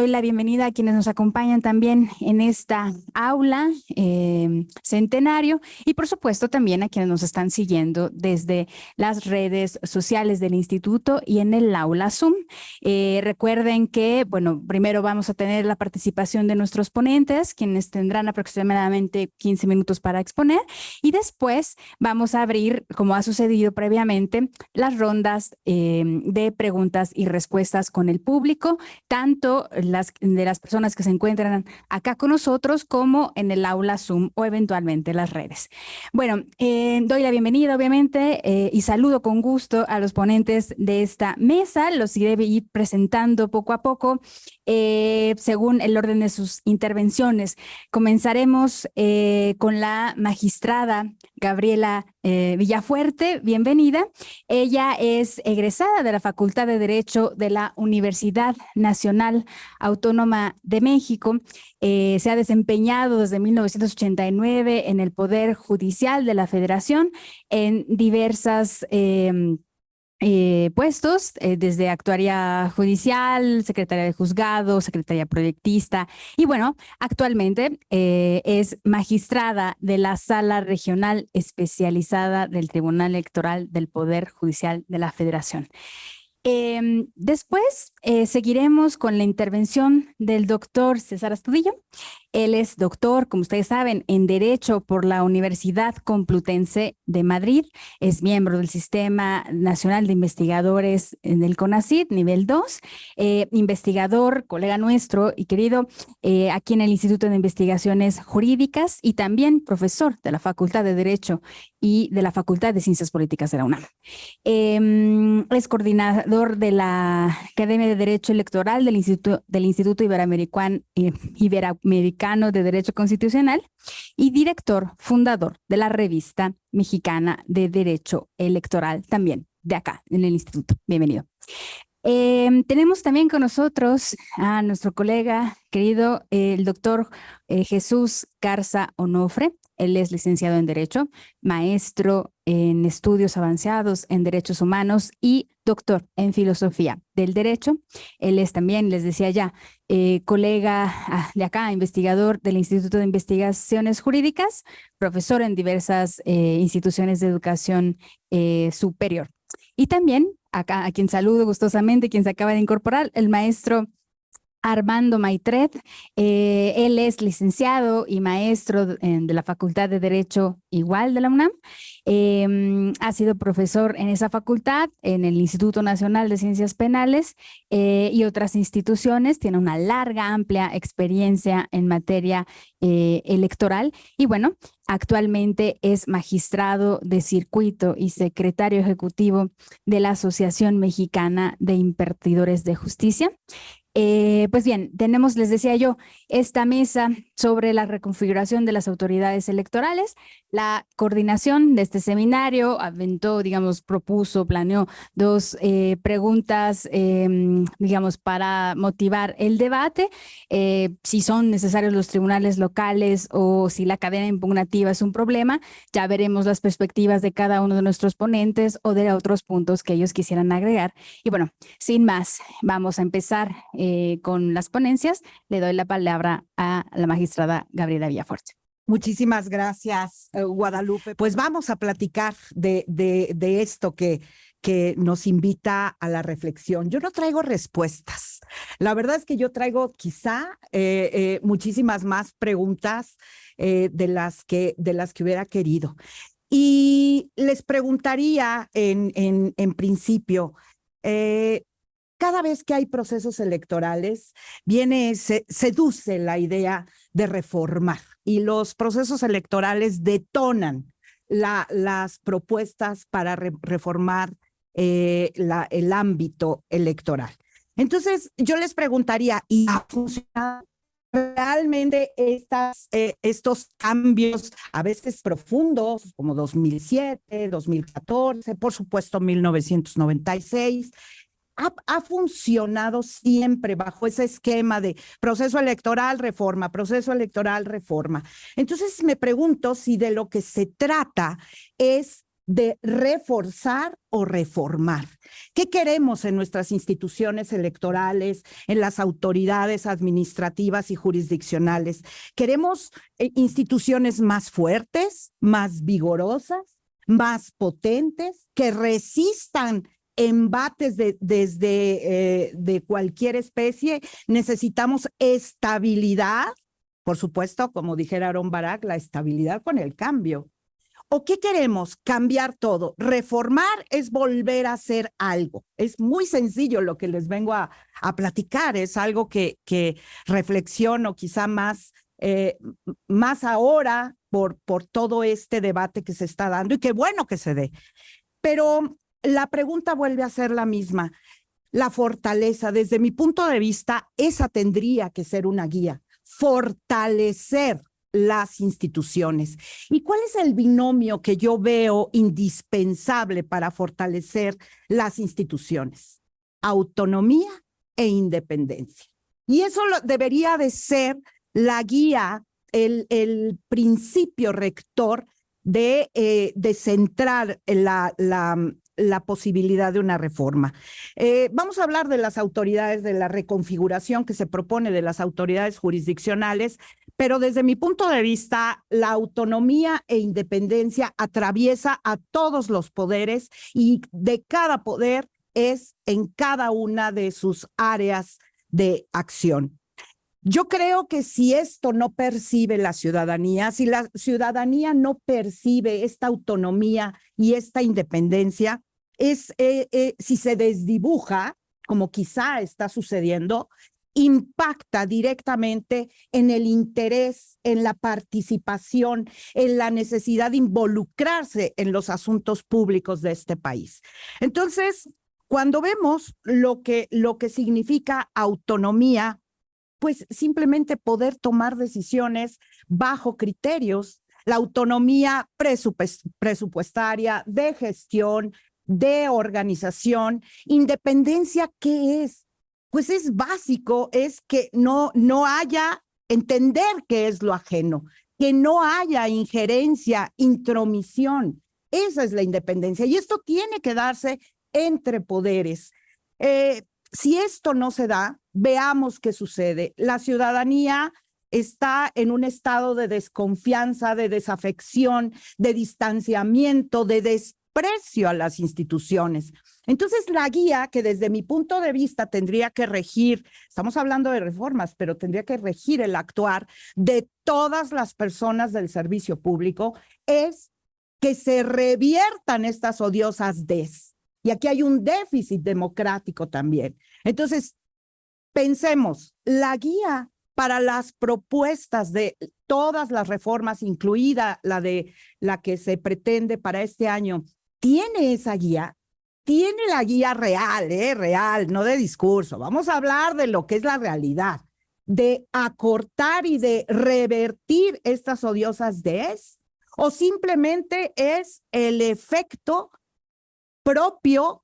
doy la bienvenida a quienes nos acompañan también en esta aula centenario y por supuesto también a quienes nos están siguiendo desde las redes sociales del instituto y en el aula Zoom. Recuerden que, bueno, primero vamos a tener la participación de nuestros ponentes, quienes tendrán aproximadamente 15 minutos para exponer, y después vamos a abrir, como ha sucedido previamente, las rondas de preguntas y respuestas con el público, tanto de las personas que se encuentran acá con nosotros como en el aula Zoom o eventualmente las redes. Bueno, doy la bienvenida obviamente y saludo con gusto a los ponentes de esta mesa. Los iré ir presentando poco a poco según el orden de sus intervenciones. Comenzaremos con la magistrada Gabriela Villafuerte, bienvenida. Ella es egresada de la Facultad de Derecho de la Universidad Nacional Autónoma de México. Se ha desempeñado desde 1989 en el Poder Judicial de la Federación en diversas puestos, desde actuaria judicial, secretaria de juzgado, secretaria proyectista y bueno, actualmente es magistrada de la Sala Regional Especializada del Tribunal Electoral del Poder Judicial de la Federación. Después seguiremos con la intervención del doctor César Astudillo. Él es doctor, como ustedes saben, en Derecho por la Universidad Complutense de Madrid. Es miembro del Sistema Nacional de Investigadores del CONACYT, nivel 2. Investigador, colega nuestro y querido, aquí en el Instituto de Investigaciones Jurídicas y también profesor de la Facultad de Derecho y de la Facultad de Ciencias Políticas de la UNAM. Es coordinador de la Academia de Derecho Electoral del Instituto Iberoamericano de Derecho Constitucional y director fundador de la Revista Mexicana de Derecho Electoral, también de acá en el instituto. Bienvenido. Tenemos también con nosotros a nuestro colega querido, el doctor Jesús Garza Onofre. Él es licenciado en Derecho, maestro en estudios avanzados en Derechos Humanos y doctor en Filosofía del Derecho. Él es también, les decía ya, colega de acá, investigador del Instituto de Investigaciones Jurídicas, profesor en diversas instituciones de educación superior. Y también, acá a quien saludo gustosamente, quien se acaba de incorporar, el maestro Armando Maitret. Él es licenciado y maestro de la Facultad de Derecho igual de la UNAM. Ha sido profesor en esa facultad, en el Instituto Nacional de Ciencias Penales y otras instituciones. Tiene una larga, amplia experiencia en materia electoral y bueno, actualmente es magistrado de circuito y secretario ejecutivo de la Asociación Mexicana de Impartidores de Justicia. Pues bien, tenemos, les decía yo, esta mesa sobre la reconfiguración de las autoridades electorales. La coordinación de este seminario aventó, digamos, propuso, planeó dos preguntas, digamos, para motivar el debate. Si son necesarios los tribunales locales o si la cadena impugnativa es un problema. Ya veremos las perspectivas de cada uno de nuestros ponentes o de otros puntos que ellos quisieran agregar. Y bueno, sin más, vamos a empezar con las ponencias. Le doy la palabra a la magistrada Gabriela Villafuerte. Muchísimas gracias, Guadalupe. Pues vamos a platicar de esto que nos invita a la reflexión. Yo no traigo respuestas. La verdad es que yo traigo quizá muchísimas más preguntas de las que hubiera querido. Y les preguntaría en principio, cada vez que hay procesos electorales, seduce la idea de reformar y los procesos electorales detonan las propuestas para reformar el ámbito electoral. Entonces, yo les preguntaría, ¿y ha funcionado realmente estos cambios, a veces profundos, como 2007, 2014, por supuesto 1996? ¿Ha funcionado siempre bajo ese esquema de proceso electoral, reforma, proceso electoral, reforma? Entonces me pregunto si de lo que se trata es de reforzar o reformar. ¿Qué queremos en nuestras instituciones electorales, en las autoridades administrativas y jurisdiccionales? ¿Queremos instituciones más fuertes, más vigorosas, más potentes, que resistan embates de cualquier especie? Necesitamos estabilidad, por supuesto, como dijera Aaron Barak, la estabilidad con el cambio. ¿O qué queremos? Cambiar todo. Reformar es volver a hacer algo. Es muy sencillo lo que les vengo a platicar. Es algo que reflexiono quizá más ahora por todo este debate que se está dando, y qué bueno que se dé. Pero la pregunta vuelve a ser la misma. La fortaleza, desde mi punto de vista, esa tendría que ser una guía. Fortalecer las instituciones. ¿Y cuál es el binomio que yo veo indispensable para fortalecer las instituciones? Autonomía e independencia. Y eso debería de ser la guía, el principio rector de centrar la posibilidad de una reforma. Vamos a hablar de las autoridades, de la reconfiguración que se propone de las autoridades jurisdiccionales, pero desde mi punto de vista, la autonomía e independencia atraviesa a todos los poderes, y de cada poder es en cada una de sus áreas de acción. Yo creo que si esto no percibe la ciudadanía, si la ciudadanía no percibe esta autonomía y esta independencia, si se desdibuja, como quizá está sucediendo, impacta directamente en el interés, en la participación, en la necesidad de involucrarse en los asuntos públicos de este país. Entonces, cuando vemos lo que significa autonomía, pues simplemente poder tomar decisiones bajo criterios, la autonomía presupuestaria, de gestión, de organización. Independencia, ¿qué es? Pues es básico, es que no haya, entender qué es lo ajeno, que no haya injerencia, intromisión. Esa es la independencia, y esto tiene que darse entre poderes. Si esto no se da, veamos qué sucede. La ciudadanía está en un estado de desconfianza, de desafección, de distanciamiento, de desprecio a las instituciones. Entonces, la guía que desde mi punto de vista tendría que regir, estamos hablando de reformas, pero tendría que regir el actuar de todas las personas del servicio público, es que se reviertan estas odiosas des. Y aquí hay un déficit democrático también. Entonces, pensemos, la guía para las propuestas de todas las reformas, incluida la que se pretende para este año, ¿tiene esa guía? Tiene la guía real, real, no de discurso. Vamos a hablar de lo que es la realidad, de acortar y de revertir estas odiosas des, o simplemente es el efecto propio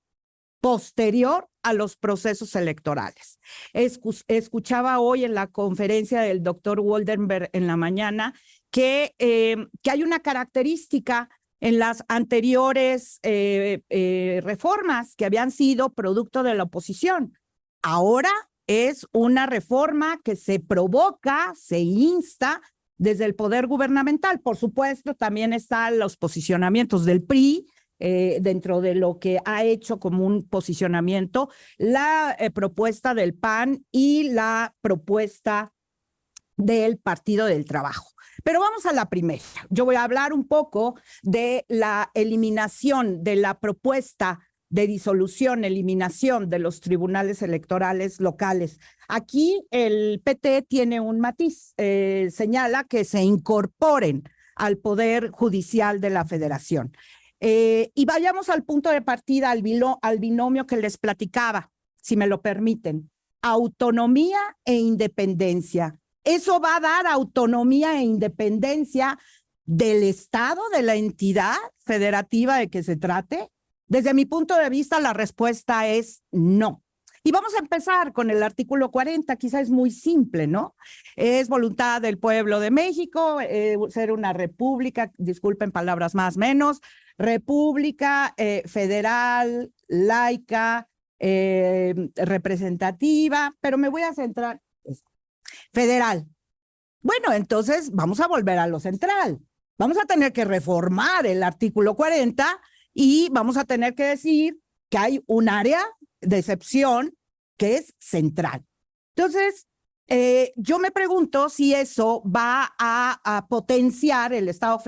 posterior a los procesos electorales. Escuchaba hoy en la conferencia del doctor Woldenberg en la mañana que hay una característica en las anteriores reformas que habían sido producto de la oposición. Ahora es una reforma que se provoca, se insta desde el poder gubernamental. Por supuesto, también están los posicionamientos del PRI, dentro de lo que ha hecho como un posicionamiento, la propuesta del PAN y la propuesta del Partido del Trabajo. Pero vamos a la primera. Yo voy a hablar un poco de la eliminación de la propuesta de disolución, eliminación de los tribunales electorales locales. Aquí el PT tiene un matiz, señala que se incorporen al Poder Judicial de la Federación. Y vayamos al punto de partida, al binomio que les platicaba, si me lo permiten. Autonomía e independencia. Eso va a dar autonomía e independencia del Estado, de la entidad federativa de que se trate. Desde mi punto de vista, la respuesta es no. Y vamos a empezar con el artículo 40, quizá es muy simple, ¿no? Es voluntad del pueblo de México, ser una república, disculpen palabras más menos, república federal, laica, representativa, pero me voy a centrar, federal. Bueno, entonces vamos a volver a lo central. Vamos a tener que reformar el artículo 40 y vamos a tener que decir que hay un área de excepción que es central. Entonces, yo me pregunto si eso va a potenciar el Estado,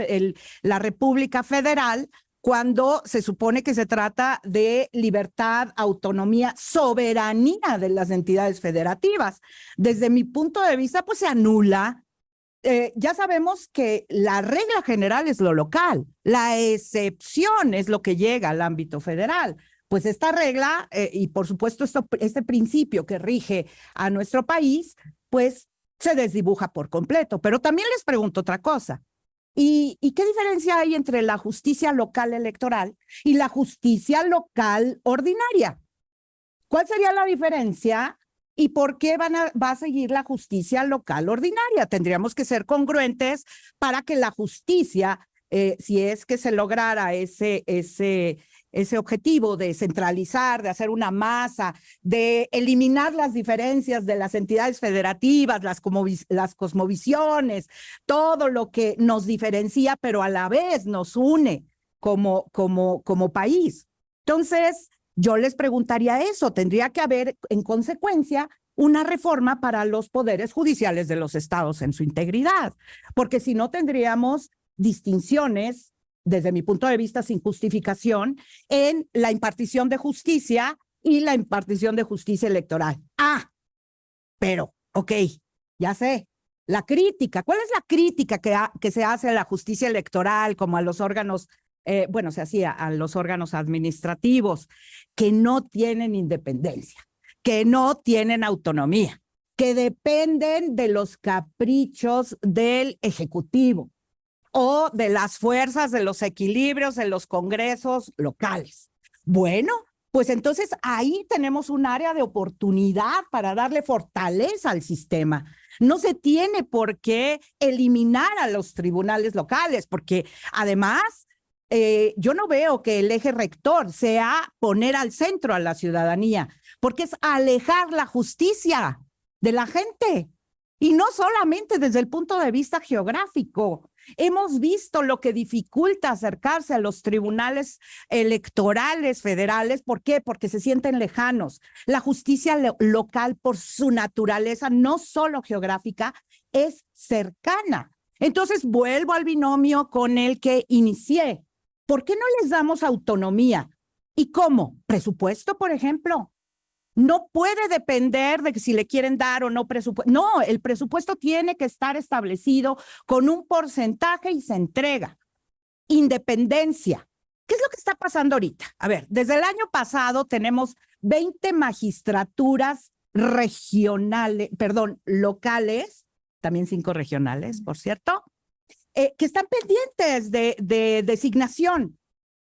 la República Federal cuando se supone que se trata de libertad, autonomía, soberanía de las entidades federativas. Desde mi punto de vista, pues se anula. Ya sabemos que la regla general es lo local, la excepción es lo que llega al ámbito federal. Pues esta regla y por supuesto este principio que rige a nuestro país, pues se desdibuja por completo. Pero también les pregunto otra cosa. ¿Y qué diferencia hay entre la justicia local electoral y la justicia local ordinaria? ¿Cuál sería la diferencia? ¿Y por qué va a seguir la justicia local ordinaria? Tendríamos que ser congruentes para que la justicia, si es que se lograra ese objetivo de centralizar, de hacer una masa, de eliminar las diferencias de las entidades federativas, las cosmovisiones, todo lo que nos diferencia, pero a la vez nos une como país. Entonces, yo les preguntaría eso, tendría que haber en consecuencia una reforma para los poderes judiciales de los estados en su integridad, porque si no tendríamos distinciones, desde mi punto de vista sin justificación, en la impartición de justicia y la impartición de justicia electoral. Pero, ok, ya sé, la crítica, ¿cuál es la crítica que se hace a la justicia electoral como a los órganos se hacía a los órganos administrativos que no tienen independencia, que no tienen autonomía, que dependen de los caprichos del Ejecutivo o de las fuerzas, de los equilibrios de los congresos locales? Bueno, pues entonces ahí tenemos un área de oportunidad para darle fortaleza al sistema. No se tiene por qué eliminar a los tribunales locales, porque además yo no veo que el eje rector sea poner al centro a la ciudadanía, porque es alejar la justicia de la gente. Y no solamente desde el punto de vista geográfico. Hemos visto lo que dificulta acercarse a los tribunales electorales federales. ¿Por qué? Porque se sienten lejanos. La justicia local, por su naturaleza, no solo geográfica, es cercana. Entonces, vuelvo al binomio con el que inicié. ¿Por qué no les damos autonomía? ¿Y cómo? Presupuesto, por ejemplo. No puede depender de que si le quieren dar o no presupuesto. No, el presupuesto tiene que estar establecido con un porcentaje y se entrega. Independencia. ¿Qué es lo que está pasando ahorita? A ver, desde el año pasado tenemos 20 magistraturas locales, también 5 regionales, por cierto, que están pendientes de designación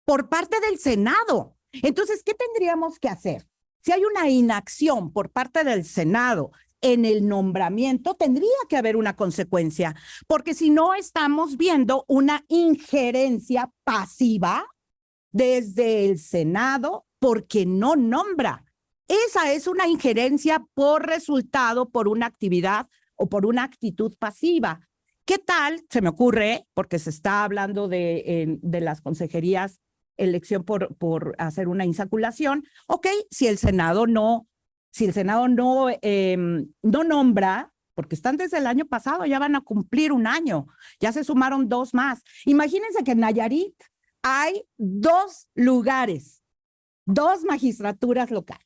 por parte del Senado. Entonces, ¿qué tendríamos que hacer? Si hay una inacción por parte del Senado en el nombramiento, tendría que haber una consecuencia, porque si no estamos viendo una injerencia pasiva desde el Senado porque no nombra. Esa es una injerencia por resultado, por una actividad o por una actitud pasiva. ¿Qué tal? Se me ocurre, porque se está hablando de las consejerías, elección por hacer una insaculación. Ok, si el Senado no nombra, porque están desde el año pasado, ya van a cumplir un año, ya se sumaron 2 más. Imagínense que en Nayarit hay 2 lugares, 2 magistraturas locales.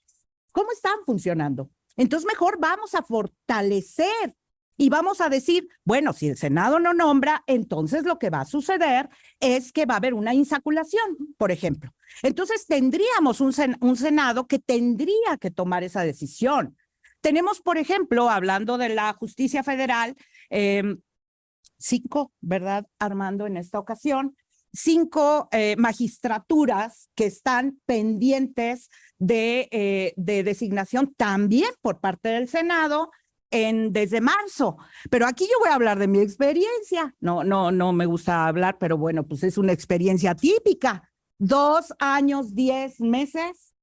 ¿Cómo están funcionando? Entonces mejor vamos a fortalecer y vamos a decir, bueno, si el Senado no nombra, entonces lo que va a suceder es que va a haber una insaculación, por ejemplo. Entonces tendríamos un Senado que tendría que tomar esa decisión. Tenemos, por ejemplo, hablando de la justicia federal, 5, ¿verdad, Armando, en esta ocasión? 5 magistraturas que están pendientes de designación también por parte del Senado desde marzo. Pero aquí yo voy a hablar de mi experiencia. No me gusta hablar, pero bueno, pues es una experiencia típica. 2 años, 10 meses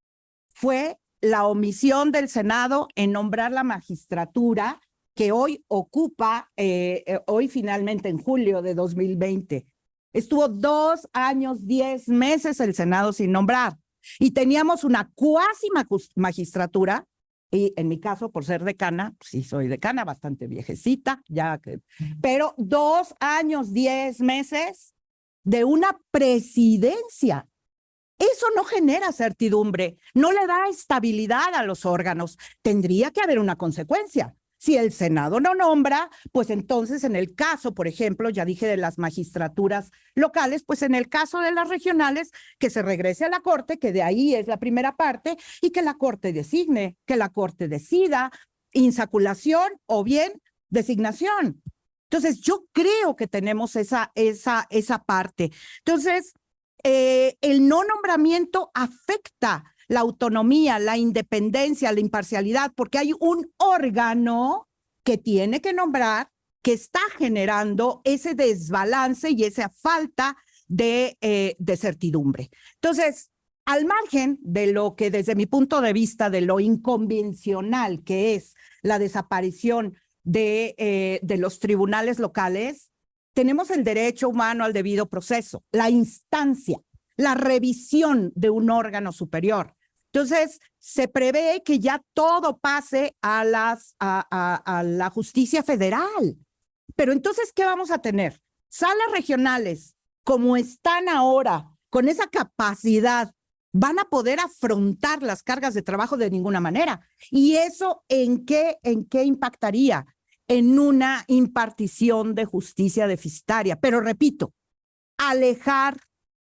fue la omisión del Senado en nombrar la magistratura que hoy ocupa, hoy finalmente en julio de 2020. Estuvo 2 años, 10 meses el Senado sin nombrar. Y teníamos una cuasi magistratura, y en mi caso, por ser decana, sí soy decana, bastante viejecita, ya que, pero 2 años, 10 meses de una presidencia. Eso no genera certidumbre, no le da estabilidad a los órganos. Tendría que haber una consecuencia. Si el Senado no nombra, pues entonces en el caso, por ejemplo, ya dije de las magistraturas locales, pues en el caso de las regionales, que se regrese a la Corte, que de ahí es la primera parte, y que la Corte designe, que la Corte decida, insaculación o bien designación. Entonces, yo creo que tenemos esa parte. Entonces, el no nombramiento afecta la autonomía, la independencia, la imparcialidad, porque hay un órgano que tiene que nombrar, que está generando ese desbalance y esa falta de certidumbre. Entonces, al margen de lo que desde mi punto de vista, de lo inconvencional que es la desaparición de los tribunales locales, tenemos el derecho humano al debido proceso, la instancia, la revisión de un órgano superior. Entonces, se prevé que ya todo pase a la justicia federal. Pero entonces, ¿qué vamos a tener? Salas regionales, como están ahora, con esa capacidad, van a poder afrontar las cargas de trabajo de ninguna manera. ¿Y eso en qué impactaría? En una impartición de justicia deficitaria. Pero repito, alejar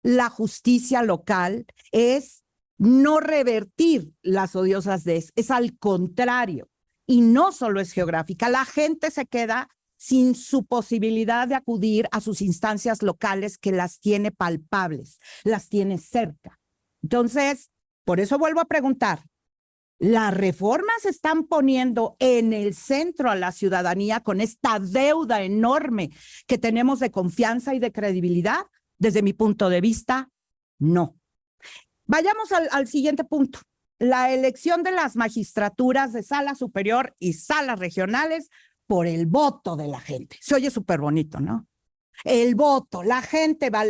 la justicia local es no revertir las odiosas es al contrario. Y no solo es geográfica, la gente se queda sin su posibilidad de acudir a sus instancias locales que las tiene palpables, las tiene cerca. Entonces, por eso vuelvo a preguntar, ¿las reformas están poniendo en el centro a la ciudadanía con esta deuda enorme que tenemos de confianza y de credibilidad? Desde mi punto de vista, no. Vayamos al siguiente punto. La elección de las magistraturas de sala superior y salas regionales por el voto de la gente. Se oye súper bonito, ¿no? El voto, la gente va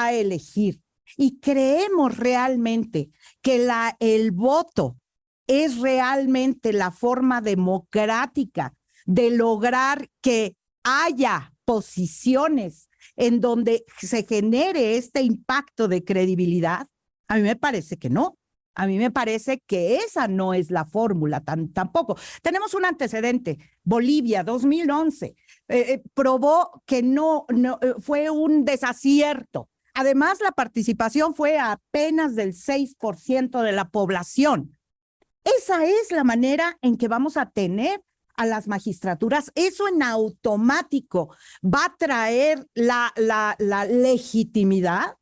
a elegir. Y creemos realmente que el voto es realmente la forma democrática de lograr que haya posiciones en donde se genere este impacto de credibilidad. A mí me parece que no. A mí me parece que esa no es la fórmula tampoco. Tenemos un antecedente. Bolivia, 2011, probó que no fue un desacierto. Además, la participación fue apenas del 6% de la población. Esa es la manera en que vamos a tener a las magistraturas. Eso en automático va a traer la legitimidad.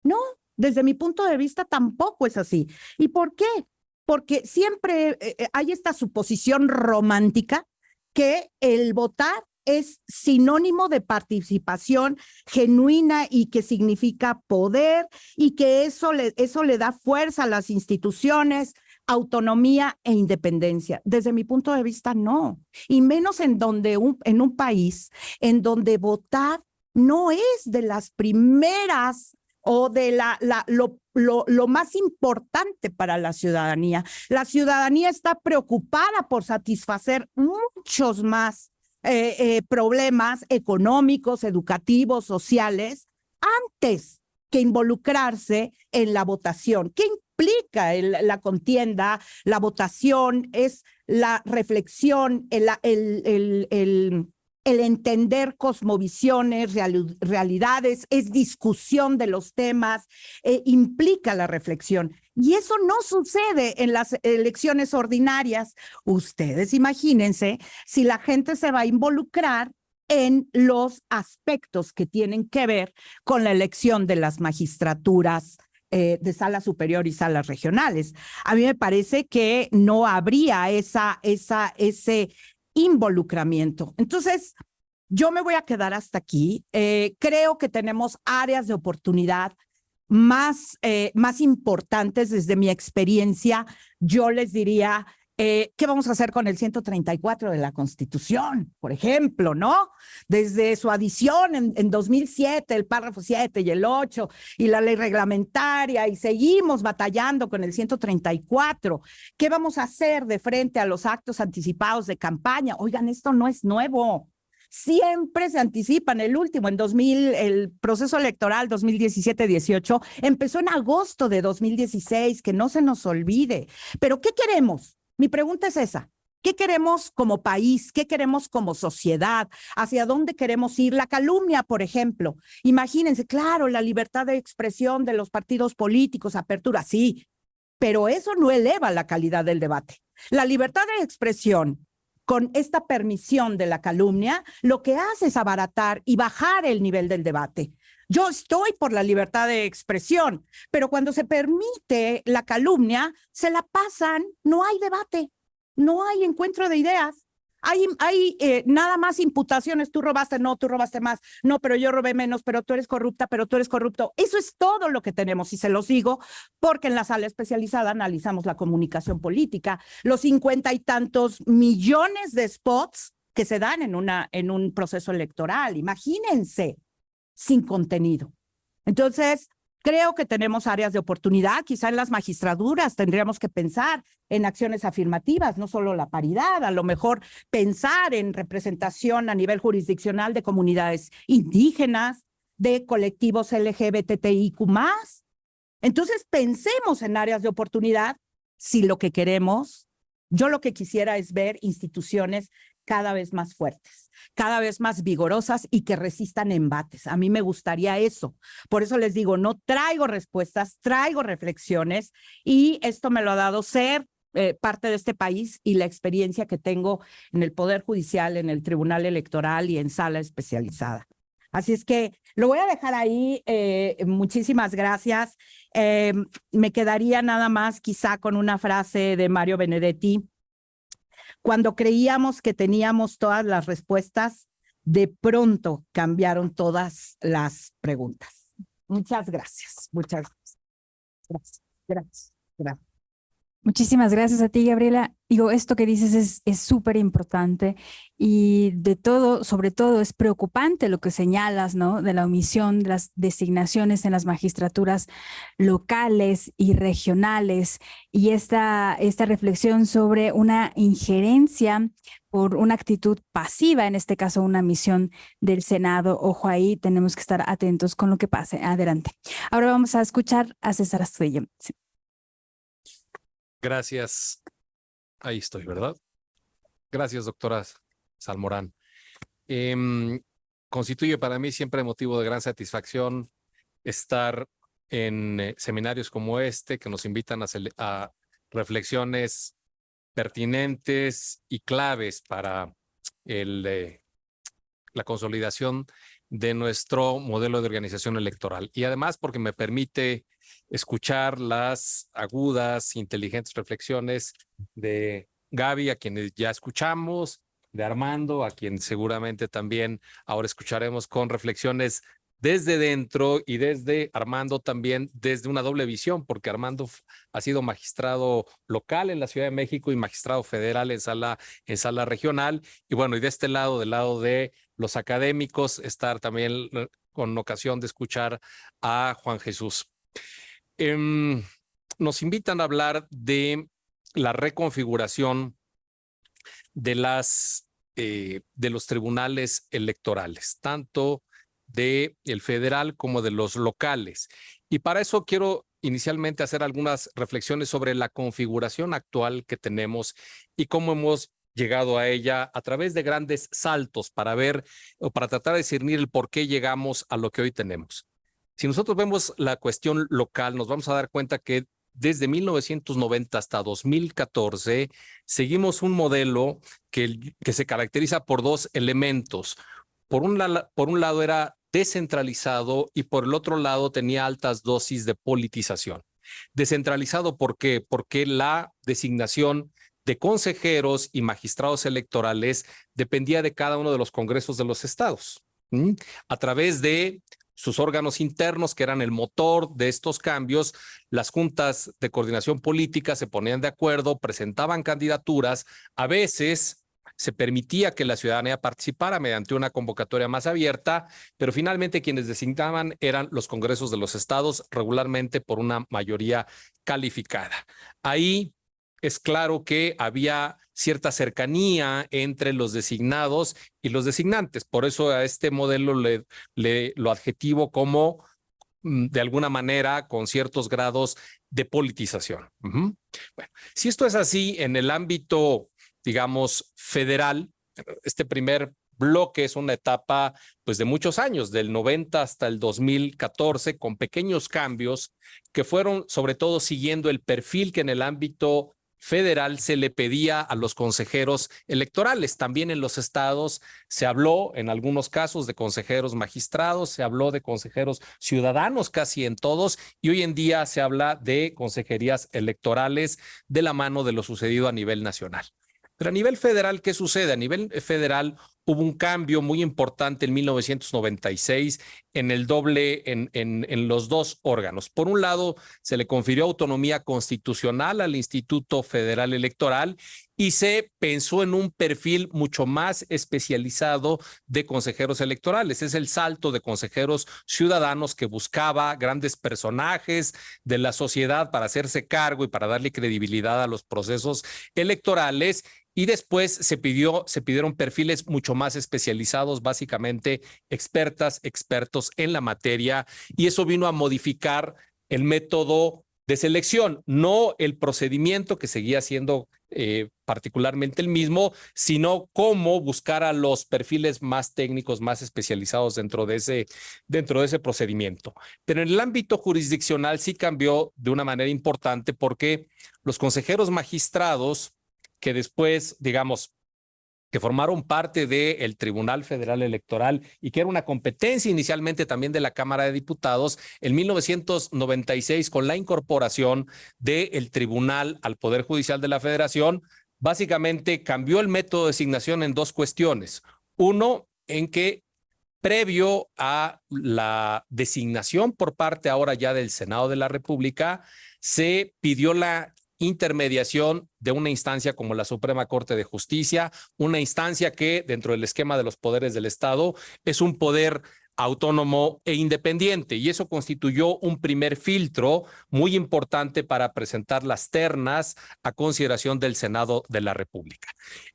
No, desde mi punto de vista tampoco es así. ¿Y por qué? Porque siempre hay esta suposición romántica que el votar es sinónimo de participación genuina y que significa poder y que eso le da fuerza a las instituciones, autonomía e independencia. Desde mi punto de vista, no. Y menos en un país en donde votar no es de las primeras o de lo más importante para la ciudadanía. La ciudadanía está preocupada por satisfacer muchos más problemas económicos, educativos, sociales, antes que involucrarse en la votación. ¿Qué implica la contienda? La votación es la reflexión, el entender cosmovisiones, realidades, es discusión de los temas, implica la reflexión. Y eso no sucede en las elecciones ordinarias. Ustedes imagínense si la gente se va a involucrar en los aspectos que tienen que ver con la elección de las magistraturas de sala superior y salas regionales. A mí me parece que no habría ese involucramiento. Entonces, yo me voy a quedar hasta aquí. Creo que tenemos áreas de oportunidad más importantes desde mi experiencia. Yo les diría, ¿qué vamos a hacer con el 134 de la Constitución, por ejemplo, no? Desde su adición en 2007, el párrafo 7 y el 8, y la ley reglamentaria, y seguimos batallando con el 134. ¿Qué vamos a hacer de frente a los actos anticipados de campaña? Oigan, esto no es nuevo. Siempre se anticipan. El último, en 2000, el proceso electoral 2017-18, empezó en agosto de 2016, que no se nos olvide. Pero ¿qué queremos? Mi pregunta es esa. ¿Qué queremos como país? ¿Qué queremos como sociedad? ¿Hacia dónde queremos ir? La calumnia, por ejemplo. Imagínense, claro, la libertad de expresión de los partidos políticos, apertura, sí, pero eso no eleva la calidad del debate. La libertad de expresión con esta permisión de la calumnia, lo que hace es abaratar y bajar el nivel del debate. Yo estoy por la libertad de expresión, pero cuando se permite la calumnia, se la pasan, no hay debate, no hay encuentro de ideas. Hay nada más imputaciones, tú robaste, no, tú robaste más, no, pero yo robé menos, pero tú eres corrupta, pero tú eres corrupto. Eso es todo lo que tenemos, y se los digo porque en la sala especializada analizamos la comunicación política, los 50 y tantos millones de spots que se dan en un proceso electoral, imagínense, sin contenido. Entonces, creo que tenemos áreas de oportunidad. Quizá en las magistraturas tendríamos que pensar en acciones afirmativas, no solo la paridad, a lo mejor pensar en representación a nivel jurisdiccional de comunidades indígenas, de colectivos LGBTIQ+. Entonces, pensemos en áreas de oportunidad si lo que queremos, yo lo que quisiera es ver instituciones cada vez más fuertes, cada vez más vigorosas y que resistan embates. A mí me gustaría eso. Por eso les digo, no traigo respuestas, traigo reflexiones, y esto me lo ha dado ser parte de este país y la experiencia que tengo en el Poder Judicial, en el Tribunal Electoral y en sala especializada. Así es que lo voy a dejar ahí. Muchísimas gracias. Me quedaría nada más quizá con una frase de Mario Benedetti. Cuando creíamos que teníamos todas las respuestas, de pronto cambiaron todas las preguntas. Muchas gracias. Muchas gracias. Gracias. Gracias. Gracias. Muchísimas gracias a ti, Gabriela. Digo, esto que dices es súper importante, y de todo, sobre todo, es preocupante lo que señalas, ¿no? De la omisión de las designaciones en las magistraturas locales y regionales, y esta reflexión sobre una injerencia por una actitud pasiva, en este caso una misión del Senado. Ojo ahí, tenemos que estar atentos con lo que pase. Adelante. Ahora vamos a escuchar a César Astudillo. Sí. Gracias. Ahí estoy, ¿verdad? Gracias, doctora Salmorán. Constituye para mí siempre motivo de gran satisfacción estar en seminarios como este, que nos invitan a reflexiones pertinentes y claves para la consolidación de nuestro modelo de organización electoral. Y además porque me permite escuchar las agudas, inteligentes reflexiones de Gaby, a quienes ya escuchamos, de Armando, a quien seguramente también ahora escucharemos con reflexiones desde dentro, y desde Armando también desde una doble visión, porque Armando ha sido magistrado local en la Ciudad de México y magistrado federal en sala regional. Y bueno, y de este lado, del lado de los académicos, estar también con ocasión de escuchar a Juan Jesús. Nos invitan a hablar de la reconfiguración de los tribunales electorales, tanto del federal como de los locales. Y para eso quiero inicialmente hacer algunas reflexiones sobre la configuración actual que tenemos y cómo hemos llegado a ella a través de grandes saltos para ver o para tratar de discernir el por qué llegamos a lo que hoy tenemos. Si nosotros vemos la cuestión local, nos vamos a dar cuenta que desde 1990 hasta 2014 seguimos un modelo que se caracteriza por dos elementos. por un lado era descentralizado y por el otro lado tenía altas dosis de politización. Descentralizado, ¿por qué? Porque la designación de consejeros y magistrados electorales dependía de cada uno de los congresos de los estados, a través de sus órganos internos, que eran el motor de estos cambios. Las juntas de coordinación política se ponían de acuerdo, presentaban candidaturas, a veces se permitía que la ciudadanía participara mediante una convocatoria más abierta, pero finalmente quienes designaban eran los congresos de los estados, regularmente por una mayoría calificada. Ahí es claro que había cierta cercanía entre los designados y los designantes. Por eso a este modelo lo adjetivo como, de alguna manera, con ciertos grados de politización. Bueno, si esto es así en el ámbito, digamos, federal, este primer bloque es una etapa pues de muchos años, del 90 hasta el 2014, con pequeños cambios que fueron sobre todo siguiendo el perfil que en el ámbito federal se le pedía a los consejeros electorales. También en los estados se habló en algunos casos de consejeros magistrados, se habló de consejeros ciudadanos casi en todos, y hoy en día se habla de consejerías electorales de la mano de lo sucedido a nivel nacional. Pero a nivel federal, ¿qué sucede? A nivel federal hubo un cambio muy importante en 1996 en los dos órganos. Por un lado, se le confirió autonomía constitucional al Instituto Federal Electoral y se pensó en un perfil mucho más especializado de consejeros electorales. Es el salto de consejeros ciudadanos que buscaba grandes personajes de la sociedad para hacerse cargo y para darle credibilidad a los procesos electorales. Y después se pidieron perfiles mucho más especializados, básicamente expertos en la materia, y eso vino a modificar el método de selección, no el procedimiento que seguía siendo particularmente el mismo, sino cómo buscar a los perfiles más técnicos, más especializados dentro de ese procedimiento. Pero en el ámbito jurisdiccional sí cambió de una manera importante, porque los consejeros magistrados que después, digamos, que formaron parte del Tribunal Federal Electoral y que era una competencia inicialmente también de la Cámara de Diputados, en 1996, con la incorporación del Tribunal al Poder Judicial de la Federación, básicamente cambió el método de designación en dos cuestiones. Uno, en que previo a la designación por parte ahora ya del Senado de la República, se pidió la intermediación de una instancia como la Suprema Corte de Justicia, una instancia que dentro del esquema de los poderes del Estado es un poder autónomo e independiente, y eso constituyó un primer filtro muy importante para presentar las ternas a consideración del Senado de la República.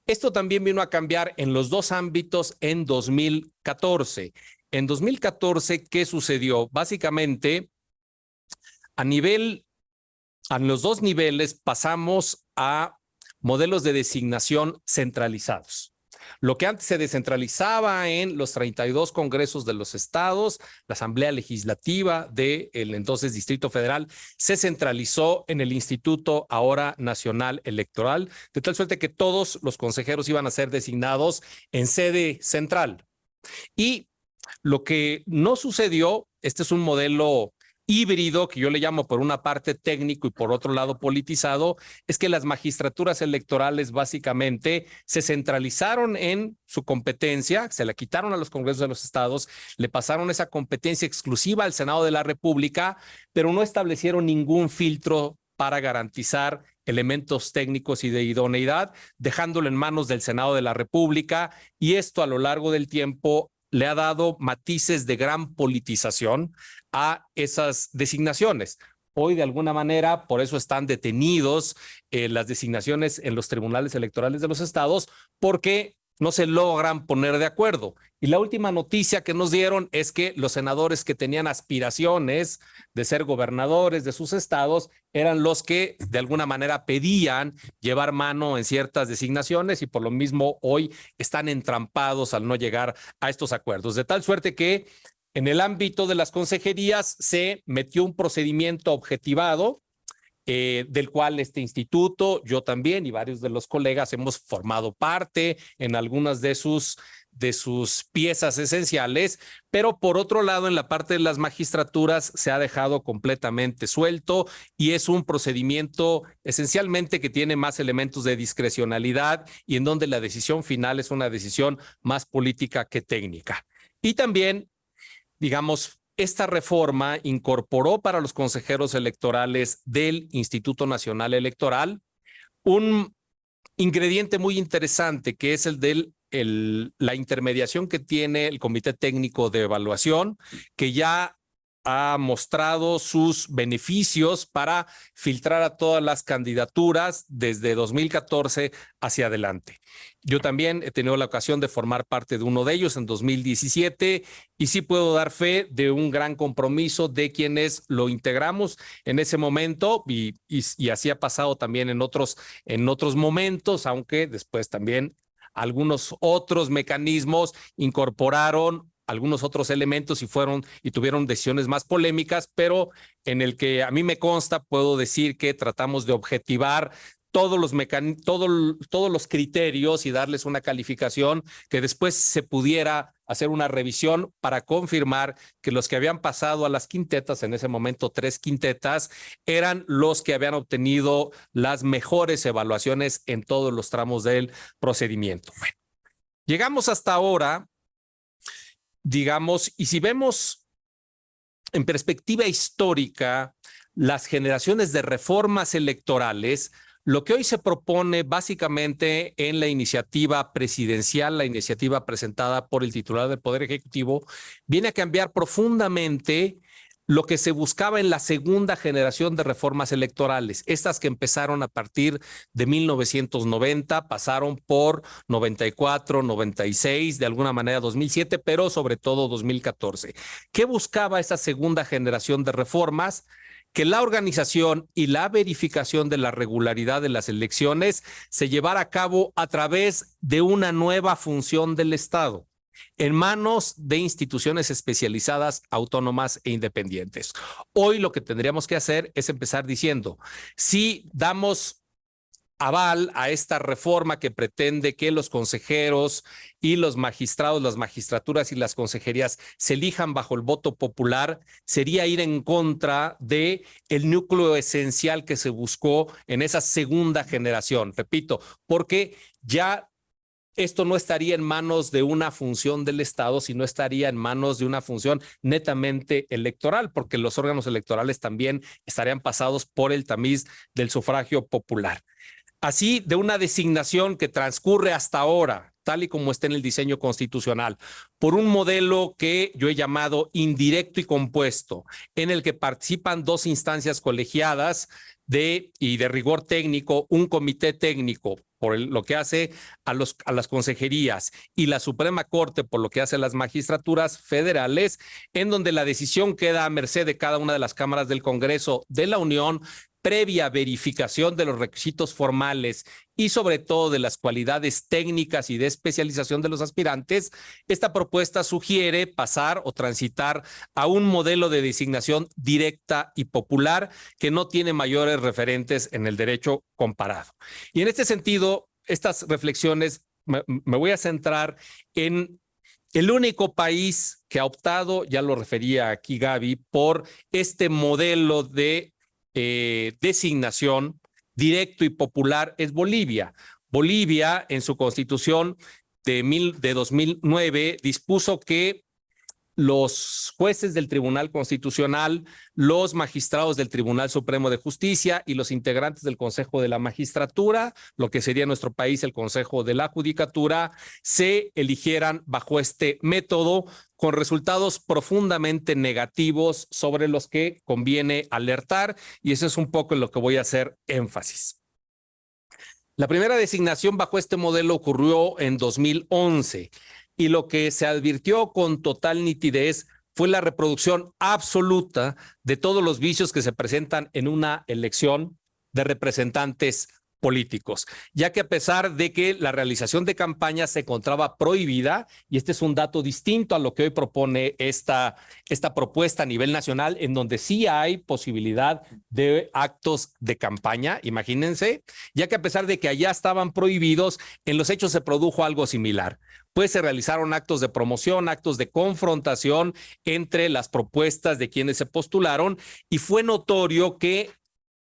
Esto también vino a cambiar en los dos ámbitos en 2014. En 2014, ¿qué sucedió? Básicamente, a los dos niveles pasamos a modelos de designación centralizados. Lo que antes se descentralizaba en los 32 congresos de los estados, la Asamblea Legislativa del entonces Distrito Federal, se centralizó en el Instituto ahora Nacional Electoral, de tal suerte que todos los consejeros iban a ser designados en sede central. Y lo que no sucedió, este es un modelo híbrido que yo le llamo por una parte técnico y por otro lado politizado, es que las magistraturas electorales básicamente se centralizaron en su competencia, se la quitaron a los congresos de los estados, le pasaron esa competencia exclusiva al Senado de la República, pero no establecieron ningún filtro para garantizar elementos técnicos y de idoneidad, dejándolo en manos del Senado de la República, y esto a lo largo del tiempo le ha dado matices de gran politización a esas designaciones. Hoy, de alguna manera, por eso están detenidos las designaciones en los tribunales electorales de los estados, porque no se logran poner de acuerdo. Y la última noticia que nos dieron es que los senadores que tenían aspiraciones de ser gobernadores de sus estados eran los que de alguna manera pedían llevar mano en ciertas designaciones, y por lo mismo hoy están entrampados al no llegar a estos acuerdos. De tal suerte que en el ámbito de las consejerías se metió un procedimiento objetivado, del cual este instituto, yo también y varios de los colegas hemos formado parte en algunas de sus de sus piezas esenciales, pero por otro lado, en la parte de las magistraturas se ha dejado completamente suelto y es un procedimiento esencialmente que tiene más elementos de discrecionalidad y en donde la decisión final es una decisión más política que técnica. Y también, digamos, esta reforma incorporó para los consejeros electorales del Instituto Nacional Electoral un ingrediente muy interesante, que es el de la intermediación que tiene el Comité Técnico de Evaluación, que ya ha mostrado sus beneficios para filtrar a todas las candidaturas desde 2014 hacia adelante. Yo también he tenido la ocasión de formar parte de uno de ellos en 2017 y sí puedo dar fe de un gran compromiso de quienes lo integramos en ese momento y así ha pasado también en otros momentos, aunque después también algunos otros mecanismos incorporaron algunos otros elementos y tuvieron decisiones más polémicas, pero en el que a mí me consta, puedo decir que tratamos de objetivar todos los criterios y darles una calificación que después se pudiera hacer una revisión para confirmar que los que habían pasado a las quintetas, en ese momento 3 quintetas, eran los que habían obtenido las mejores evaluaciones en todos los tramos del procedimiento. Bueno, llegamos hasta ahora, digamos, y si vemos en perspectiva histórica las generaciones de reformas electorales, lo que hoy se propone básicamente en la iniciativa presidencial, la iniciativa presentada por el titular del Poder Ejecutivo, viene a cambiar profundamente lo que se buscaba en la segunda generación de reformas electorales. Estas que empezaron a partir de 1990, pasaron por 94, 96, de alguna manera 2007, pero sobre todo 2014. ¿Qué buscaba esa segunda generación de reformas? Que la organización y la verificación de la regularidad de las elecciones se llevara a cabo a través de una nueva función del Estado, en manos de instituciones especializadas, autónomas e independientes. Hoy lo que tendríamos que hacer es empezar diciendo, si damos aval a esta reforma que pretende que los consejeros y los magistrados, las magistraturas y las consejerías se elijan bajo el voto popular, sería ir en contra de el núcleo esencial que se buscó en esa segunda generación. Repito, porque ya esto no estaría en manos de una función del Estado, sino estaría en manos de una función netamente electoral, porque los órganos electorales también estarían pasados por el tamiz del sufragio popular. Así, de una designación que transcurre hasta ahora, tal y como está en el diseño constitucional, por un modelo que yo he llamado indirecto y compuesto, en el que participan 2 instancias colegiadas y de rigor técnico, un comité técnico por lo que hace a las consejerías y la Suprema Corte por lo que hace a las magistraturas federales, en donde la decisión queda a merced de cada una de las cámaras del Congreso de la Unión, previa verificación de los requisitos formales y sobre todo de las cualidades técnicas y de especialización de los aspirantes. Esta propuesta sugiere pasar o transitar a un modelo de designación directa y popular que no tiene mayores referentes en el derecho comparado. Y en este sentido, estas reflexiones me voy a centrar en el único país que ha optado, ya lo refería aquí Gaby, por este modelo de designación directo y popular es Bolivia. Bolivia, en su constitución de 2009, dispuso que los jueces del Tribunal Constitucional, los magistrados del Tribunal Supremo de Justicia y los integrantes del Consejo de la Magistratura, lo que sería en nuestro país el Consejo de la Judicatura, se eligieran bajo este método, con resultados profundamente negativos sobre los que conviene alertar, y eso es un poco en lo que voy a hacer énfasis. La primera designación bajo este modelo ocurrió en 2011 y lo que se advirtió con total nitidez fue la reproducción absoluta de todos los vicios que se presentan en una elección de representantes políticos, ya que a pesar de que la realización de campañas se encontraba prohibida, y este es un dato distinto a lo que hoy propone esta propuesta a nivel nacional, en donde sí hay posibilidad de actos de campaña, imagínense, ya que a pesar de que allá estaban prohibidos, en los hechos se produjo algo similar. pues se realizaron actos de promoción, actos de confrontación entre las propuestas de quienes se postularon, y fue notorio que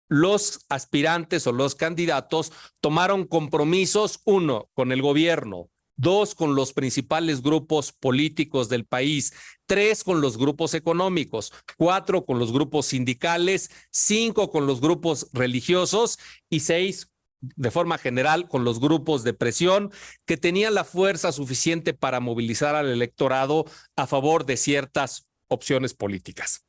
los aspirantes o los candidatos tomaron compromisos, 1, con el gobierno, 2, con los principales grupos políticos del país, 3, con los grupos económicos, 4, con los grupos sindicales, 5, con los grupos religiosos y 6, de forma general, con los grupos de presión que tenían la fuerza suficiente para movilizar al electorado a favor de ciertas opciones políticas.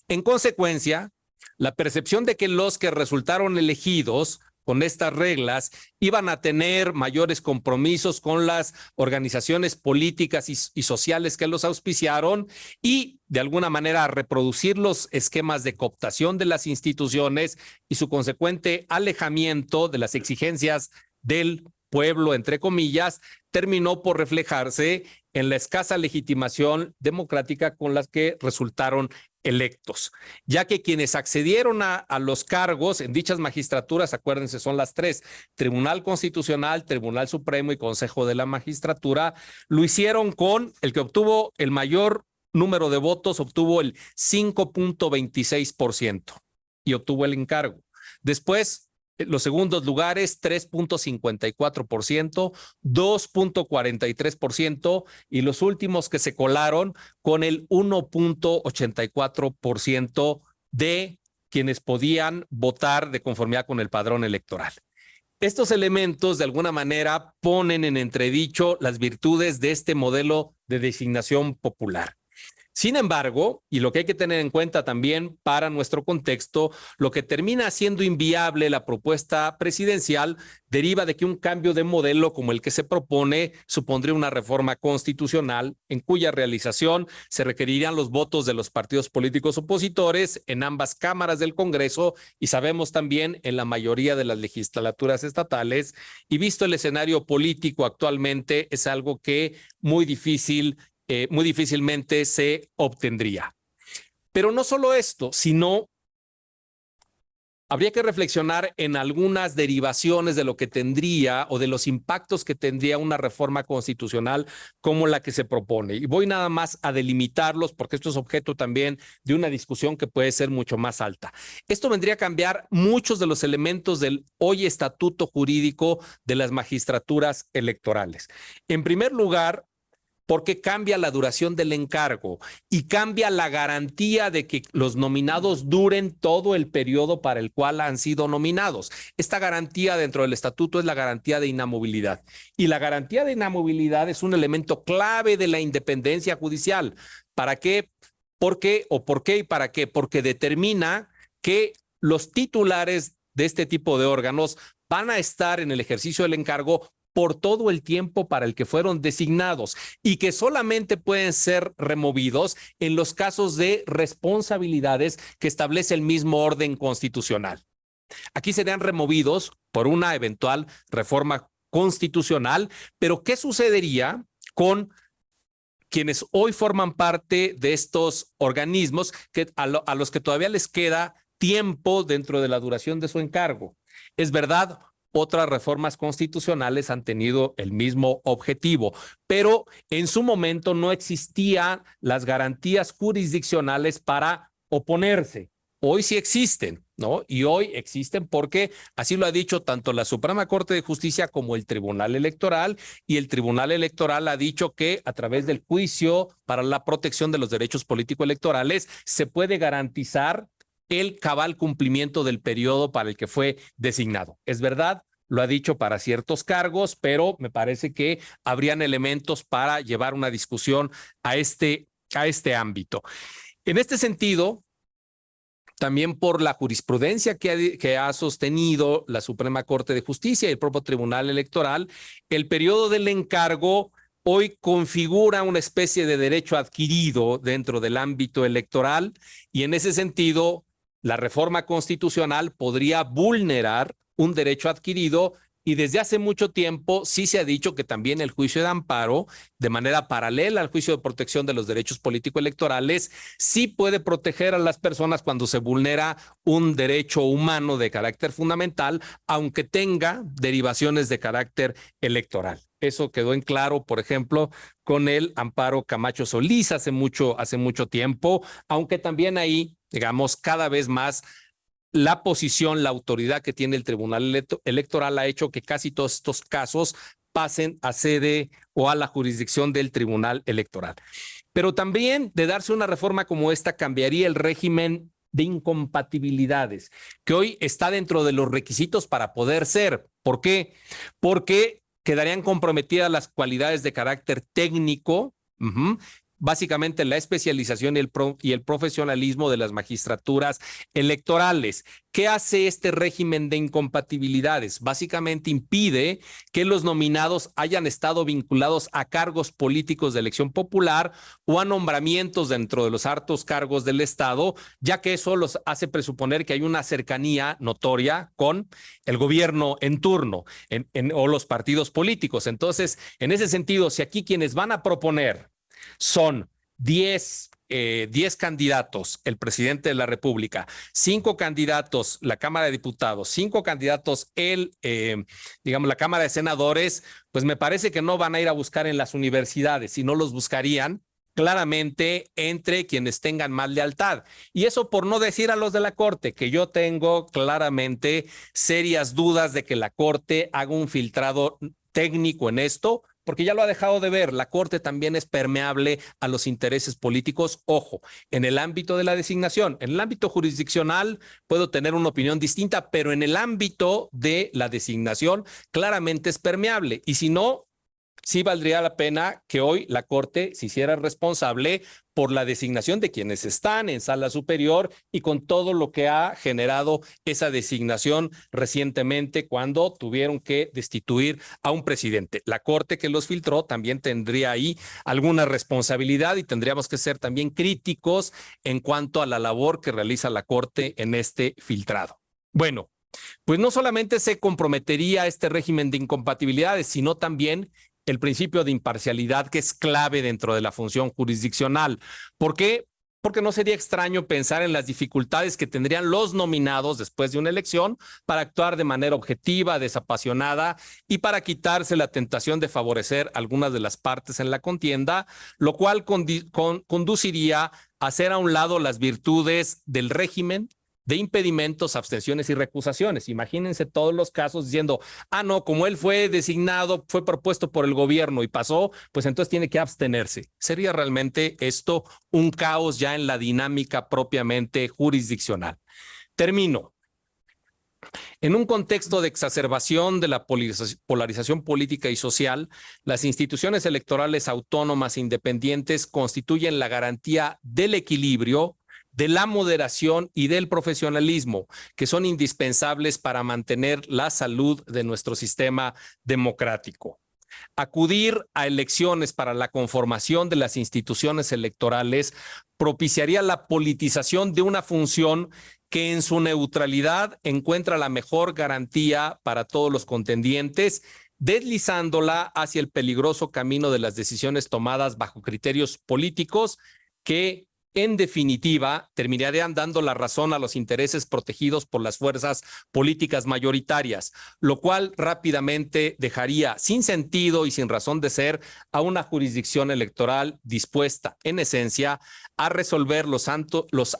En consecuencia, la percepción de que los que resultaron elegidos con estas reglas iban a tener mayores compromisos con las organizaciones políticas y sociales que los auspiciaron y de alguna manera a reproducir los esquemas de cooptación de las instituciones y su consecuente alejamiento de las exigencias del pueblo, entre comillas, terminó por reflejarse en la escasa legitimación democrática con las que resultaron electos, ya que quienes accedieron a los cargos en dichas magistraturas, acuérdense, son las 3, Tribunal Constitucional, Tribunal Supremo y Consejo de la Magistratura, lo hicieron con el que obtuvo el mayor número de votos, obtuvo el 5.26% y obtuvo el encargo. Después, los segundos lugares, 3.54%, 2.43% y los últimos que se colaron con el 1.84% de quienes podían votar de conformidad con el padrón electoral. Estos elementos de alguna manera ponen en entredicho las virtudes de este modelo de designación popular. Sin embargo, y lo que hay que tener en cuenta también para nuestro contexto, lo que termina haciendo inviable la propuesta presidencial deriva de que un cambio de modelo como el que se propone supondría una reforma constitucional en cuya realización se requerirían los votos de los partidos políticos opositores en ambas cámaras del Congreso y sabemos también en la mayoría de las legislaturas estatales, y visto el escenario político actualmente es algo que muy difícilmente se obtendría. Pero no solo esto, sino habría que reflexionar en algunas derivaciones de lo que tendría o de los impactos que tendría una reforma constitucional como la que se propone. Y voy nada más a delimitarlos porque esto es objeto también de una discusión que puede ser mucho más alta. Esto vendría a cambiar muchos de los elementos del hoy estatuto jurídico de las magistraturas electorales. En primer lugar, porque cambia la duración del encargo y cambia la garantía de que los nominados duren todo el periodo para el cual han sido nominados. Esta garantía dentro del estatuto es la garantía de inamovilidad. Y la garantía de inamovilidad es un elemento clave de la independencia judicial. ¿Para qué? ¿Por qué? ¿O por qué y para qué? Porque determina que los titulares de este tipo de órganos van a estar en el ejercicio del encargo por todo el tiempo para el que fueron designados y que solamente pueden ser removidos en los casos de responsabilidades que establece el mismo orden constitucional. Aquí serían removidos por una eventual reforma constitucional, pero ¿qué sucedería con quienes hoy forman parte de estos organismos a los que todavía les queda tiempo dentro de la duración de su encargo? Es verdad, otras reformas constitucionales han tenido el mismo objetivo, pero en su momento no existían las garantías jurisdiccionales para oponerse. Hoy sí existen, ¿no? Y hoy existen porque así lo ha dicho tanto la Suprema Corte de Justicia como el Tribunal Electoral, y el Tribunal Electoral ha dicho que a través del juicio para la protección de los derechos político-electorales se puede garantizar el cabal cumplimiento del periodo para el que fue designado. Es verdad, lo ha dicho para ciertos cargos, pero me parece que habrían elementos para llevar una discusión a este ámbito. En este sentido, también por la jurisprudencia que ha sostenido la Suprema Corte de Justicia y el propio Tribunal Electoral, el periodo del encargo hoy configura una especie de derecho adquirido dentro del ámbito electoral y en ese sentido la reforma constitucional podría vulnerar un derecho adquirido y desde hace mucho tiempo sí se ha dicho que también el juicio de amparo, de manera paralela al juicio de protección de los derechos político-electorales, sí puede proteger a las personas cuando se vulnera un derecho humano de carácter fundamental, aunque tenga derivaciones de carácter electoral. Eso quedó en claro, por ejemplo, con el Amparo Camacho Solís hace mucho tiempo, aunque también ahí, digamos, cada vez más la posición, la autoridad que tiene el Tribunal Electoral ha hecho que casi todos estos casos pasen a sede o a la jurisdicción del Tribunal Electoral. Pero también de darse una reforma como esta cambiaría el régimen de incompatibilidades, que hoy está dentro de los requisitos para poder ser. ¿Por qué? Porque quedarían comprometidas las cualidades de carácter técnico, básicamente la especialización y el profesionalismo de las magistraturas electorales. ¿Qué hace este régimen de incompatibilidades? Básicamente impide que los nominados hayan estado vinculados a cargos políticos de elección popular o a nombramientos dentro de los altos cargos del Estado, ya que eso los hace presuponer que hay una cercanía notoria con el gobierno en turno o los partidos políticos. Entonces, en ese sentido, si aquí quienes van a proponer son 10 candidatos, el presidente de la República, 5 candidatos, la Cámara de Diputados, 5 candidatos, la Cámara de Senadores, pues me parece que no van a ir a buscar en las universidades, sino los buscarían claramente entre quienes tengan más lealtad. Y eso por no decir a los de la Corte, que yo tengo claramente serias dudas de que la Corte haga un filtrado técnico en esto, porque ya lo ha dejado de ver. La Corte también es permeable a los intereses políticos. Ojo, en el ámbito de la designación, en el ámbito jurisdiccional puedo tener una opinión distinta, pero en el ámbito de la designación claramente es permeable. Y si no, sí valdría la pena que hoy la Corte se hiciera responsable por la designación de quienes están en sala superior y con todo lo que ha generado esa designación recientemente cuando tuvieron que destituir a un presidente. La Corte que los filtró también tendría ahí alguna responsabilidad y tendríamos que ser también críticos en cuanto a la labor que realiza la Corte en este filtrado. Bueno, pues no solamente se comprometería este régimen de incompatibilidades, sino también el principio de imparcialidad, que es clave dentro de la función jurisdiccional. ¿Por qué? Porque no sería extraño pensar en las dificultades que tendrían los nominados después de una elección para actuar de manera objetiva, desapasionada y para quitarse la tentación de favorecer algunas de las partes en la contienda, lo cual conduciría a hacer a un lado las virtudes del régimen de impedimentos, abstenciones y recusaciones. Imagínense todos los casos diciendo, no, como él fue designado, fue propuesto por el gobierno y pasó, pues entonces tiene que abstenerse. Sería realmente esto un caos ya en la dinámica propiamente jurisdiccional. Termino. En un contexto de exacerbación de la polarización política y social, las instituciones electorales autónomas e independientes constituyen la garantía del equilibrio, de la moderación y del profesionalismo, que son indispensables para mantener la salud de nuestro sistema democrático. Acudir a elecciones para la conformación de las instituciones electorales propiciaría la politización de una función que en su neutralidad encuentra la mejor garantía para todos los contendientes, deslizándola hacia el peligroso camino de las decisiones tomadas bajo criterios políticos que en definitiva, terminarían dando la razón a los intereses protegidos por las fuerzas políticas mayoritarias, lo cual rápidamente dejaría sin sentido y sin razón de ser a una jurisdicción electoral dispuesta, en esencia, a resolver los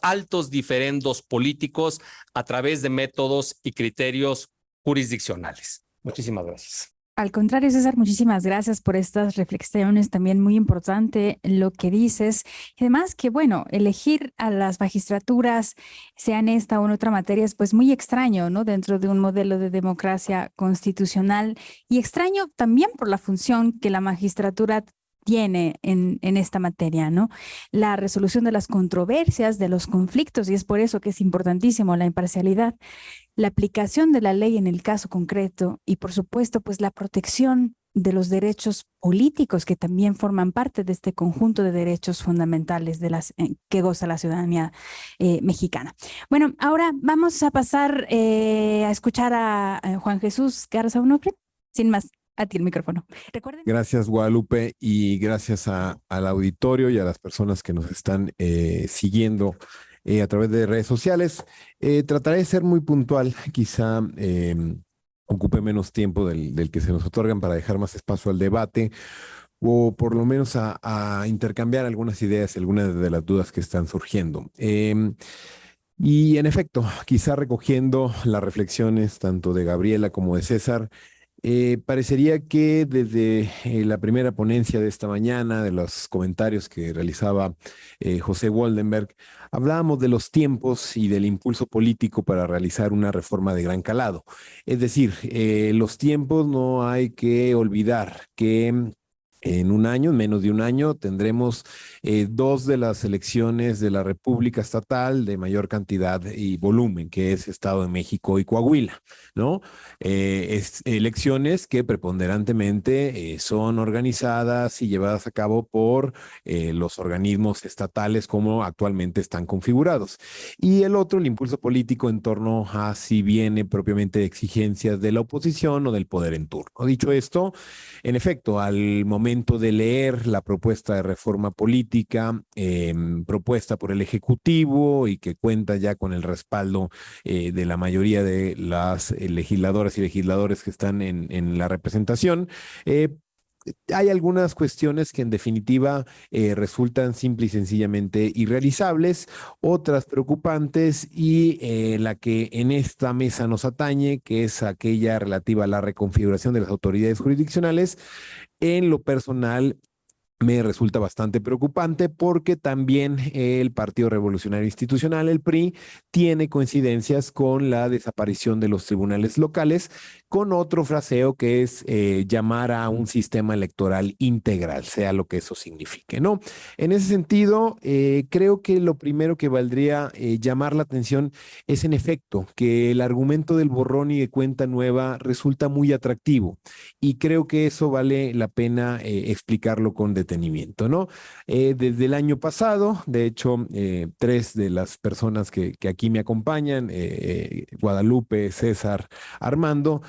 altos diferendos políticos a través de métodos y criterios jurisdiccionales. Muchísimas gracias. Al contrario, César, muchísimas gracias por estas reflexiones. También muy importante lo que dices. Y además que, bueno, elegir a las magistraturas, sea en esta o en otra materia, es pues muy extraño, ¿no? Dentro de un modelo de democracia constitucional y extraño también por la función que la magistratura tiene en esta materia, ¿no? La resolución de las controversias, de los conflictos, y es por eso que es importantísimo la imparcialidad, la aplicación de la ley en el caso concreto y, por supuesto, pues la protección de los derechos políticos que también forman parte de este conjunto de derechos fundamentales que goza la ciudadanía mexicana. Bueno, ahora vamos a pasar a escuchar a Juan Jesús Garza Onofre. Sin más, a ti el micrófono. Recuerden. Gracias, Guadalupe, y gracias al auditorio y a las personas que nos están siguiendo a través de redes sociales. Trataré de ser muy puntual, quizá ocupe menos tiempo del que se nos otorgan para dejar más espacio al debate o por lo menos a intercambiar algunas ideas, algunas de las dudas que están surgiendo. Y en efecto, quizá recogiendo las reflexiones tanto de Gabriela como de César, parecería que desde la primera ponencia de esta mañana, de los comentarios que realizaba José Woldenberg, hablábamos de los tiempos y del impulso político para realizar una reforma de gran calado. Es decir, los tiempos no hay que olvidar que en un año, en menos de un año, tendremos dos de las elecciones de la República Estatal de mayor cantidad y volumen, que es Estado de México y Coahuila, ¿no? Elecciones que preponderantemente son organizadas y llevadas a cabo por los organismos estatales como actualmente están configurados. Y el otro, el impulso político en torno a si viene propiamente de exigencias de la oposición o del poder en turno. Dicho esto, en efecto, al momento de leer la propuesta de reforma política propuesta por el Ejecutivo y que cuenta ya con el respaldo de la mayoría de las legisladoras y legisladores que están en la representación, hay algunas cuestiones que en definitiva resultan simple y sencillamente irrealizables, otras preocupantes y la que en esta mesa nos atañe, que es aquella relativa a la reconfiguración de las autoridades jurisdiccionales. En lo personal, me resulta bastante preocupante porque también el Partido Revolucionario Institucional, el PRI, tiene coincidencias con la desaparición de los tribunales locales, con otro fraseo que es llamar a un sistema electoral integral, sea lo que eso signifique, ¿no? En ese sentido, creo que lo primero que valdría llamar la atención es en efecto que el argumento del borrón y de cuenta nueva resulta muy atractivo y creo que eso vale la pena explicarlo con detenimiento, ¿no? Desde el año pasado, de hecho, tres de las personas que aquí me acompañan, Guadalupe, César, Armando,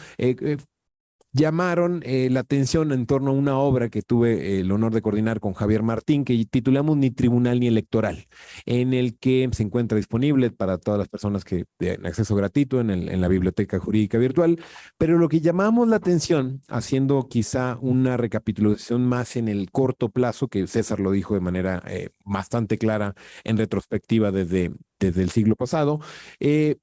llamaron la atención en torno a una obra que tuve el honor de coordinar con Javier Martín, que titulamos Ni Tribunal ni Electoral, en el que se encuentra disponible para todas las personas que tienen acceso gratuito en la Biblioteca Jurídica Virtual, pero lo que llamamos la atención, haciendo quizá una recapitulación más en el corto plazo, que César lo dijo de manera bastante clara en retrospectiva desde el siglo pasado, el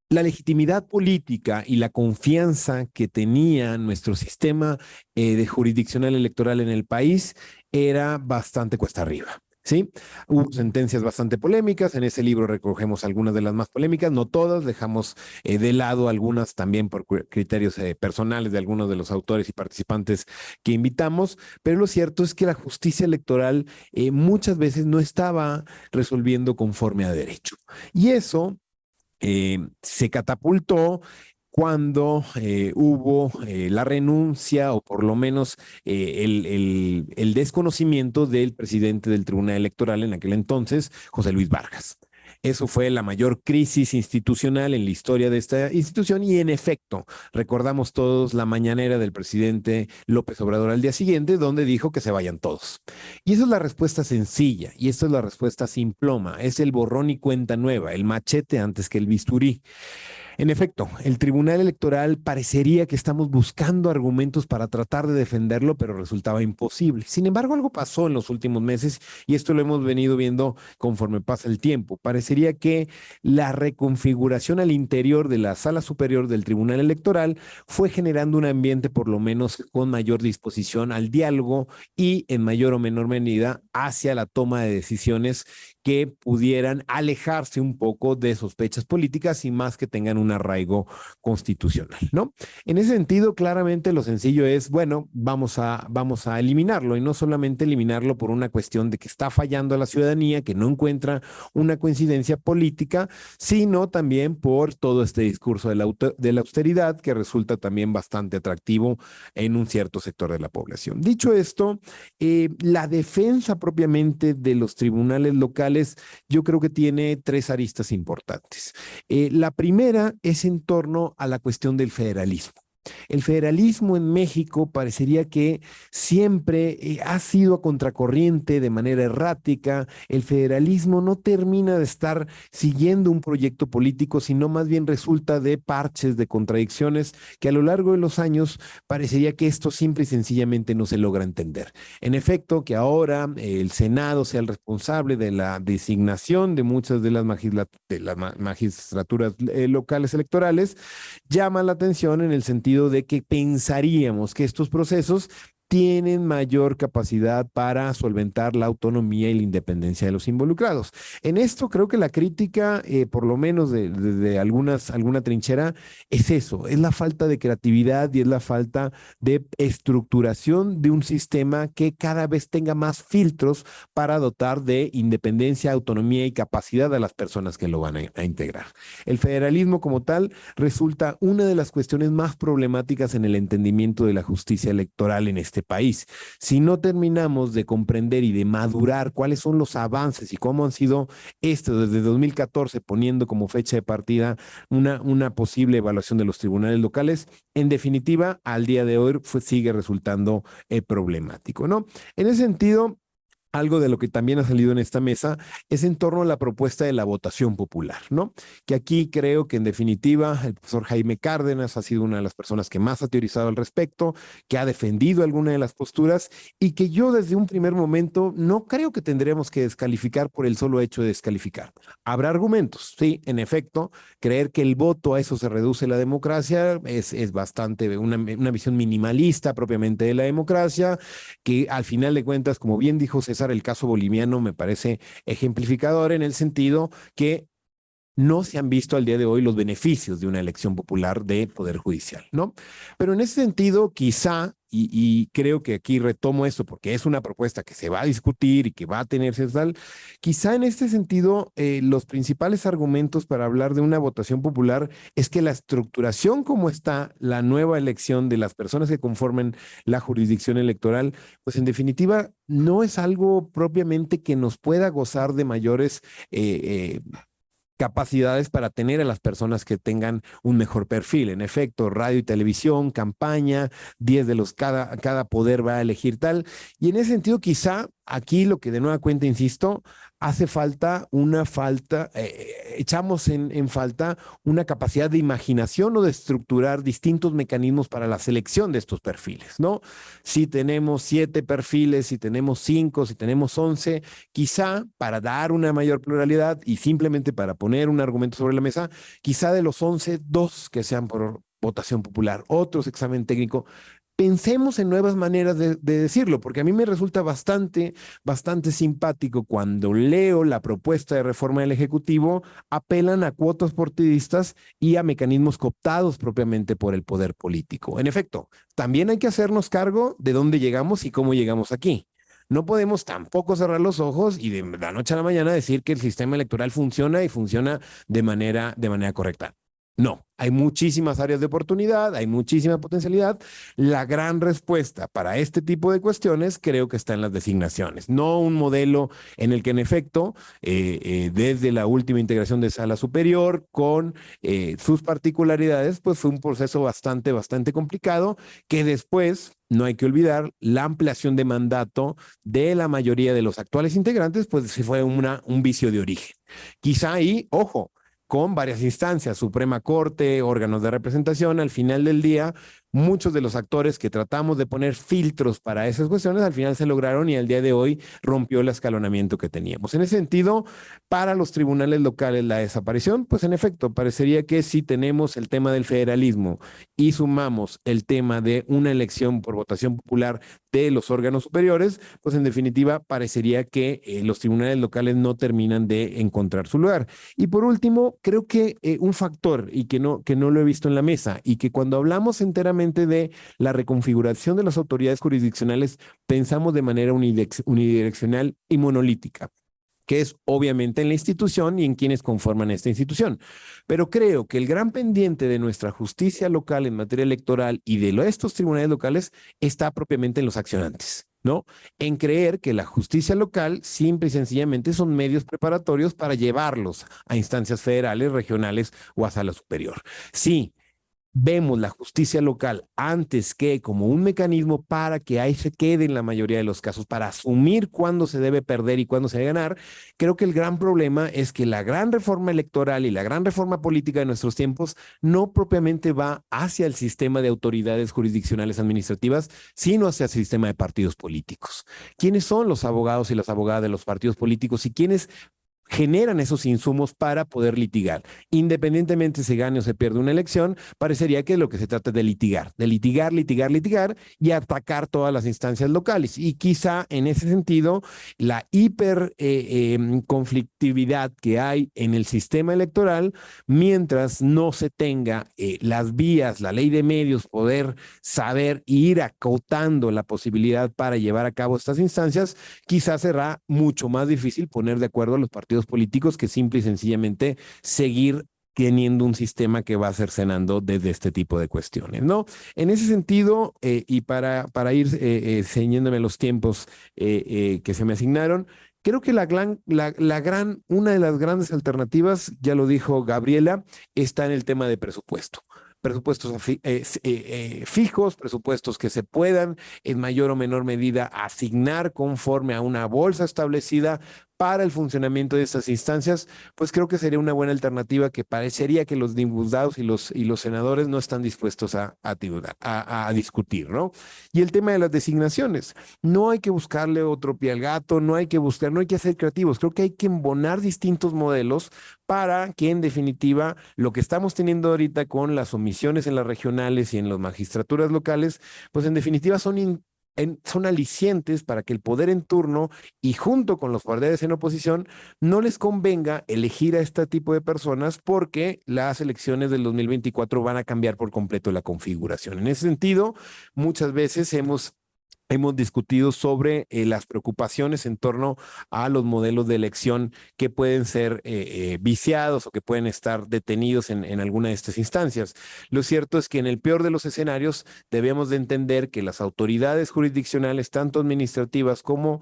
la legitimidad política y la confianza que tenía nuestro sistema de jurisdiccional electoral en el país era bastante cuesta arriba. ¿Sí? Hubo sentencias bastante polémicas, en ese libro recogemos algunas de las más polémicas, no todas, dejamos de lado algunas también por criterios personales de algunos de los autores y participantes que invitamos, pero lo cierto es que la justicia electoral muchas veces no estaba resolviendo conforme a derecho. Y eso se catapultó cuando hubo la renuncia o por lo menos el desconocimiento del presidente del Tribunal Electoral en aquel entonces, José Luis Vargas. Eso fue la mayor crisis institucional en la historia de esta institución y en efecto, recordamos todos la mañanera del presidente López Obrador al día siguiente, donde dijo que se vayan todos. Y esa es la respuesta sencilla y esta es la respuesta sin ploma, es el borrón y cuenta nueva, el machete antes que el bisturí. En efecto, el Tribunal Electoral parecería que estamos buscando argumentos para tratar de defenderlo, pero resultaba imposible. Sin embargo, algo pasó en los últimos meses y esto lo hemos venido viendo conforme pasa el tiempo. Parecería que la reconfiguración al interior de la Sala Superior del Tribunal Electoral fue generando un ambiente por lo menos con mayor disposición al diálogo y en mayor o menor medida hacia la toma de decisiones que pudieran alejarse un poco de sospechas políticas y más que tengan un arraigo constitucional, ¿no? En ese sentido, claramente lo sencillo es, bueno, vamos a eliminarlo y no solamente eliminarlo por una cuestión de que está fallando a la ciudadanía, que no encuentra una coincidencia política, sino también por todo este discurso de la austeridad que resulta también bastante atractivo en un cierto sector de la población. Dicho esto, la defensa propiamente de los tribunales locales yo creo que tiene tres aristas importantes. La primera es en torno a la cuestión del federalismo. El federalismo en México parecería que siempre ha sido a contracorriente de manera errática. El federalismo no termina de estar siguiendo un proyecto político, sino más bien resulta de parches, de contradicciones que a lo largo de los años parecería que esto simple y sencillamente no se logra entender. En efecto, que ahora el Senado sea el responsable de la designación de muchas de las magistraturas locales electorales, llama la atención en el sentido de que pensaríamos que estos procesos tienen mayor capacidad para solventar la autonomía y la independencia de los involucrados. En esto creo que la crítica, por lo menos de alguna trinchera, es eso, es la falta de creatividad y es la falta de estructuración de un sistema que cada vez tenga más filtros para dotar de independencia, autonomía y capacidad a las personas que lo van a integrar. El federalismo como tal resulta una de las cuestiones más problemáticas en el entendimiento de la justicia electoral en este país. Si no terminamos de comprender y de madurar cuáles son los avances y cómo han sido desde 2014, poniendo como fecha de partida una posible evaluación de los tribunales locales, en definitiva, al día de hoy sigue resultando problemático, ¿no? En ese sentido, algo de lo que también ha salido en esta mesa es en torno a la propuesta de la votación popular, ¿no? Que aquí creo que en definitiva el profesor Jaime Cárdenas ha sido una de las personas que más ha teorizado al respecto, que ha defendido alguna de las posturas y que yo desde un primer momento no creo que tendremos que descalificar por el solo hecho de descalificar. Habrá argumentos, sí, en efecto, creer que el voto a eso se reduce la democracia es bastante una visión minimalista propiamente de la democracia, que al final de cuentas, como bien dijo César, el caso boliviano me parece ejemplificador en el sentido que no se han visto al día de hoy los beneficios de una elección popular de poder judicial, ¿no? Pero en ese sentido, quizá, y creo que aquí retomo esto porque es una propuesta que se va a discutir y que va a tenerse tal, quizá en este sentido, los principales argumentos para hablar de una votación popular es que la estructuración como está la nueva elección de las personas que conformen la jurisdicción electoral, pues en definitiva no es algo propiamente que nos pueda gozar de mayores capacidades para tener a las personas que tengan un mejor perfil. En efecto, radio y televisión, campaña, 10 de los cada poder va a elegir tal. Y en ese sentido, quizá aquí lo que de nueva cuenta, insisto, hace falta echamos en falta una capacidad de imaginación o de estructurar distintos mecanismos para la selección de estos perfiles, ¿no? Si tenemos 7 perfiles, si tenemos 5, si tenemos 11, quizá para dar una mayor pluralidad y simplemente para poner un argumento sobre la mesa, quizá de los 11, 2 que sean por votación popular, otros examen técnico. Pensemos en nuevas maneras de decirlo, porque a mí me resulta bastante simpático cuando leo la propuesta de reforma del Ejecutivo, apelan a cuotas partidistas y a mecanismos cooptados propiamente por el poder político. En efecto, también hay que hacernos cargo de dónde llegamos y cómo llegamos aquí. No podemos tampoco cerrar los ojos y de la noche a la mañana decir que el sistema electoral funciona y funciona de manera correcta. No, hay muchísimas áreas de oportunidad, hay muchísima potencialidad. La gran respuesta para este tipo de cuestiones creo que está en las designaciones, no un modelo en el que en efecto, desde la última integración de sala superior con sus particularidades, pues fue un proceso bastante complicado que después, no hay que olvidar, la ampliación de mandato de la mayoría de los actuales integrantes, pues fue un vicio de origen. Quizá ahí, ojo, con varias instancias, Suprema Corte, órganos de representación, al final del día, muchos de los actores que tratamos de poner filtros para esas cuestiones, al final se lograron y al día de hoy rompió el escalonamiento que teníamos. En ese sentido, para los tribunales locales la desaparición, pues en efecto, parecería que si tenemos el tema del federalismo y sumamos el tema de una elección por votación popular de los órganos superiores, pues en definitiva parecería que los tribunales locales no terminan de encontrar su lugar. Y por último, creo que un factor y que no lo he visto en la mesa y que cuando hablamos enteramente de la reconfiguración de las autoridades jurisdiccionales, pensamos de manera unidireccional y monolítica, que es obviamente en la institución y en quienes conforman esta institución. Pero creo que el gran pendiente de nuestra justicia local en materia electoral y de estos tribunales locales está propiamente en los accionantes, ¿no? En creer que la justicia local simple y sencillamente son medios preparatorios para llevarlos a instancias federales, regionales o a sala superior. Sí, vemos la justicia local antes que como un mecanismo para que ahí se quede en la mayoría de los casos, para asumir cuándo se debe perder y cuándo se debe ganar, creo que el gran problema es que la gran reforma electoral y la gran reforma política de nuestros tiempos no propiamente va hacia el sistema de autoridades jurisdiccionales administrativas, sino hacia el sistema de partidos políticos. ¿Quiénes son los abogados y las abogadas de los partidos políticos y quiénes generan esos insumos para poder litigar? Independientemente se gane o se pierde una elección, parecería que lo que se trata es de litigar y atacar todas las instancias locales. Y quizá en ese sentido, la conflictividad que hay en el sistema electoral, mientras no se tenga las vías, la ley de medios, poder saber e ir acotando la posibilidad para llevar a cabo estas instancias, quizás será mucho más difícil poner de acuerdo a los partidos políticos que simple y sencillamente seguir teniendo un sistema que va cercenando desde este tipo de cuestiones, ¿no? En ese sentido, y para ir ceñiéndome los tiempos que se me asignaron, creo que una de las grandes alternativas, ya lo dijo Gabriela, está en el tema de presupuesto. Presupuestos fijos, presupuestos que se puedan en mayor o menor medida asignar conforme a una bolsa establecida para el funcionamiento de estas instancias, pues creo que sería una buena alternativa que parecería que los diputados y los senadores no están dispuestos a discutir, ¿no? Y el tema de las designaciones, no hay que buscarle otro pie al gato, no hay que ser creativos, creo que hay que embonar distintos modelos para que en definitiva lo que estamos teniendo ahorita con las omisiones en las regionales y en las magistraturas locales, pues en definitiva son alicientes para que el poder en turno y junto con los poderes en oposición no les convenga elegir a este tipo de personas porque las elecciones del 2024 van a cambiar por completo la configuración. En ese sentido, muchas veces hemos discutido sobre las preocupaciones en torno a los modelos de elección que pueden ser viciados o que pueden estar detenidos en alguna de estas instancias. Lo cierto es que en el peor de los escenarios debemos de entender que las autoridades jurisdiccionales, tanto administrativas como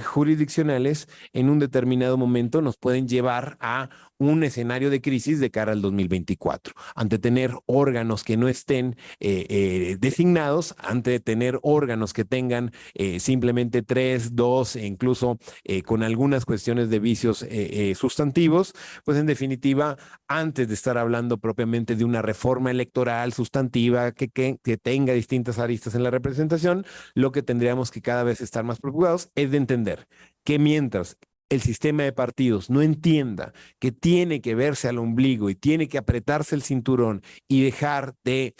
jurisdiccionales, en un determinado momento nos pueden llevar a un escenario de crisis de cara al 2024, ante tener órganos que no estén designados, ante tener órganos que tengan simplemente 3, 2 e incluso con algunas cuestiones de vicios sustantivos, pues en definitiva, antes de estar hablando propiamente de una reforma electoral sustantiva que tenga distintas aristas en la representación, lo que tendríamos que cada vez estar más preocupados es de entender que mientras el sistema de partidos no entienda que tiene que verse al ombligo y tiene que apretarse el cinturón y dejar de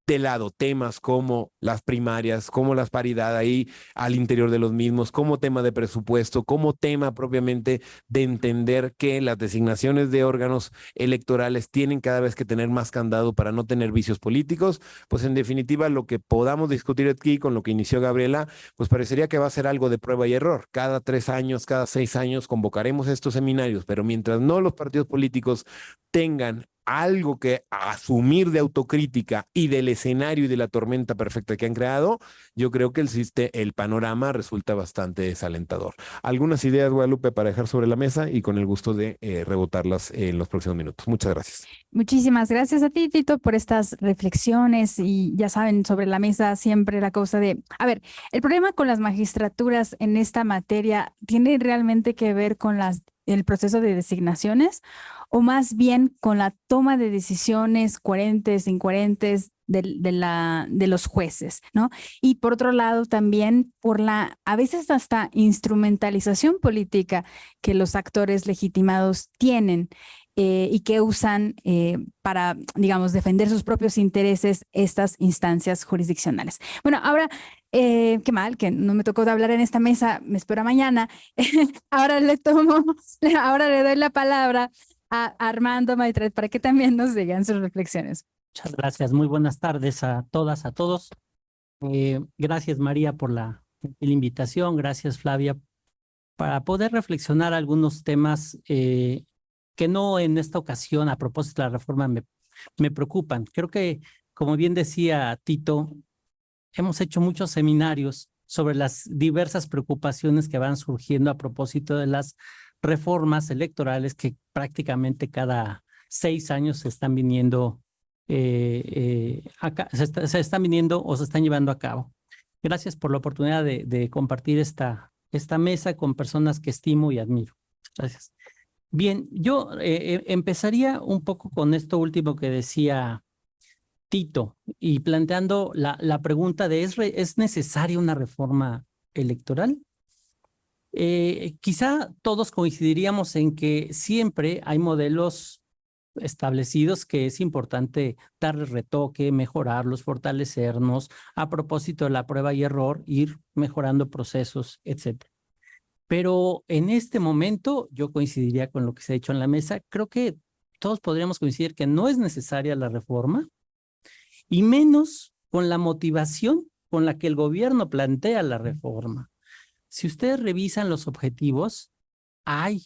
lado temas como las primarias, como las paridades ahí al interior de los mismos, como tema de presupuesto, como tema propiamente de entender que las designaciones de órganos electorales tienen cada vez que tener más candado para no tener vicios políticos, pues en definitiva lo que podamos discutir aquí con lo que inició Gabriela, pues parecería que va a ser algo de prueba y error. Cada 3 años, cada 6 años convocaremos estos seminarios, pero mientras no los partidos políticos tengan algo que asumir de autocrítica y del escenario y de la tormenta perfecta que han creado, yo creo que el panorama resulta bastante desalentador. Algunas ideas, Guadalupe, para dejar sobre la mesa y con el gusto de rebotarlas en los próximos minutos. Muchas gracias. Muchísimas gracias a ti, Tito, por estas reflexiones y ya saben, sobre la mesa siempre la cosa de, a ver, el problema con las magistraturas en esta materia tiene realmente que ver con el proceso de designaciones o más bien con la toma de decisiones coherentes, incoherentes de los jueces, ¿no? Y por otro lado también por a veces hasta instrumentalización política que los actores legitimados tienen y que usan para, digamos, defender sus propios intereses estas instancias jurisdiccionales. Bueno, ahora, qué mal que no me tocó hablar en esta mesa, me espero mañana. Ahora le doy la palabra a Armando Maitret para que también nos digan sus reflexiones. Muchas gracias. Muy buenas tardes a todas, a todos. Gracias, María, por la invitación. Gracias, Flavia, para poder reflexionar algunos temas que no en esta ocasión, a propósito de la reforma, me preocupan. Creo que, como bien decía Tito, hemos hecho muchos seminarios sobre las diversas preocupaciones que van surgiendo a propósito de las reformas electorales que prácticamente cada 6 años se están viniendo se están viniendo o se están llevando a cabo. Gracias por la oportunidad de compartir esta mesa con personas que estimo y admiro. Gracias. Bien, yo empezaría un poco con esto último que decía Tito y planteando la pregunta de ¿es necesaria una reforma electoral? Quizá todos coincidiríamos en que siempre hay modelos establecidos que es importante darles retoque, mejorarlos, fortalecernos, a propósito de la prueba y error, ir mejorando procesos, etcétera. Pero en este momento yo coincidiría con lo que se ha dicho en la mesa. Creo que todos podríamos coincidir que no es necesaria la reforma y menos con la motivación con la que el gobierno plantea la reforma. Si ustedes revisan los objetivos, hay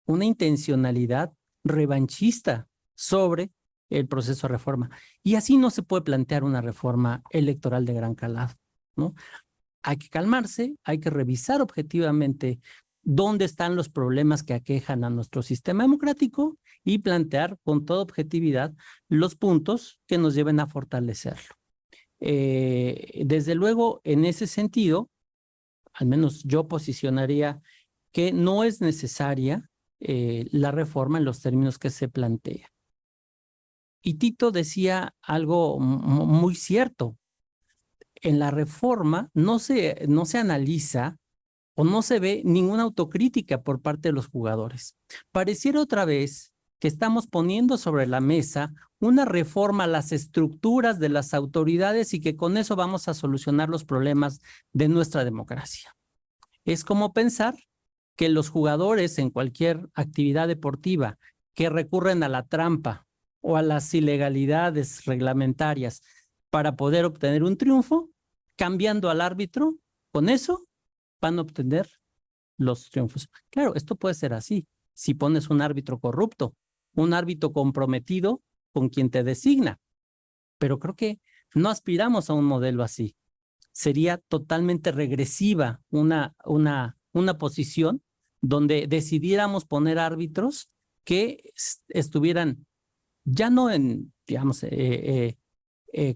una intencionalidad revanchista sobre el proceso de reforma. Y así no se puede plantear una reforma electoral de gran calado, ¿no? Hay que calmarse, hay que revisar objetivamente dónde están los problemas que aquejan a nuestro sistema democrático y plantear con toda objetividad los puntos que nos lleven a fortalecerlo. Desde luego, en ese sentido, al menos yo posicionaría que no es necesaria la reforma en los términos que se plantea. Y Tito decía algo muy cierto. En la reforma no se analiza o no se ve ninguna autocrítica por parte de los jugadores. Pareciera otra vez que estamos poniendo sobre la mesa una reforma a las estructuras de las autoridades y que con eso vamos a solucionar los problemas de nuestra democracia. Es como pensar que los jugadores en cualquier actividad deportiva que recurren a la trampa o a las ilegalidades reglamentarias para poder obtener un triunfo, cambiando al árbitro, con eso van a obtener los triunfos. Claro, esto puede ser así. Si pones un árbitro corrupto, un árbitro comprometido con quien te designa, pero creo que no aspiramos a un modelo así. Sería totalmente regresiva una posición donde decidiéramos poner árbitros que estuvieran ya no digamos,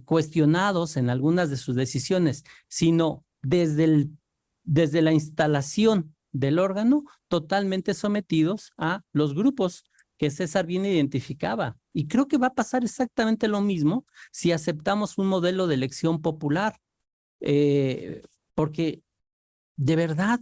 cuestionados en algunas de sus decisiones, sino desde la instalación del órgano, totalmente sometidos a los grupos que César bien identificaba. Y creo que va a pasar exactamente lo mismo si aceptamos un modelo de elección popular, porque de verdad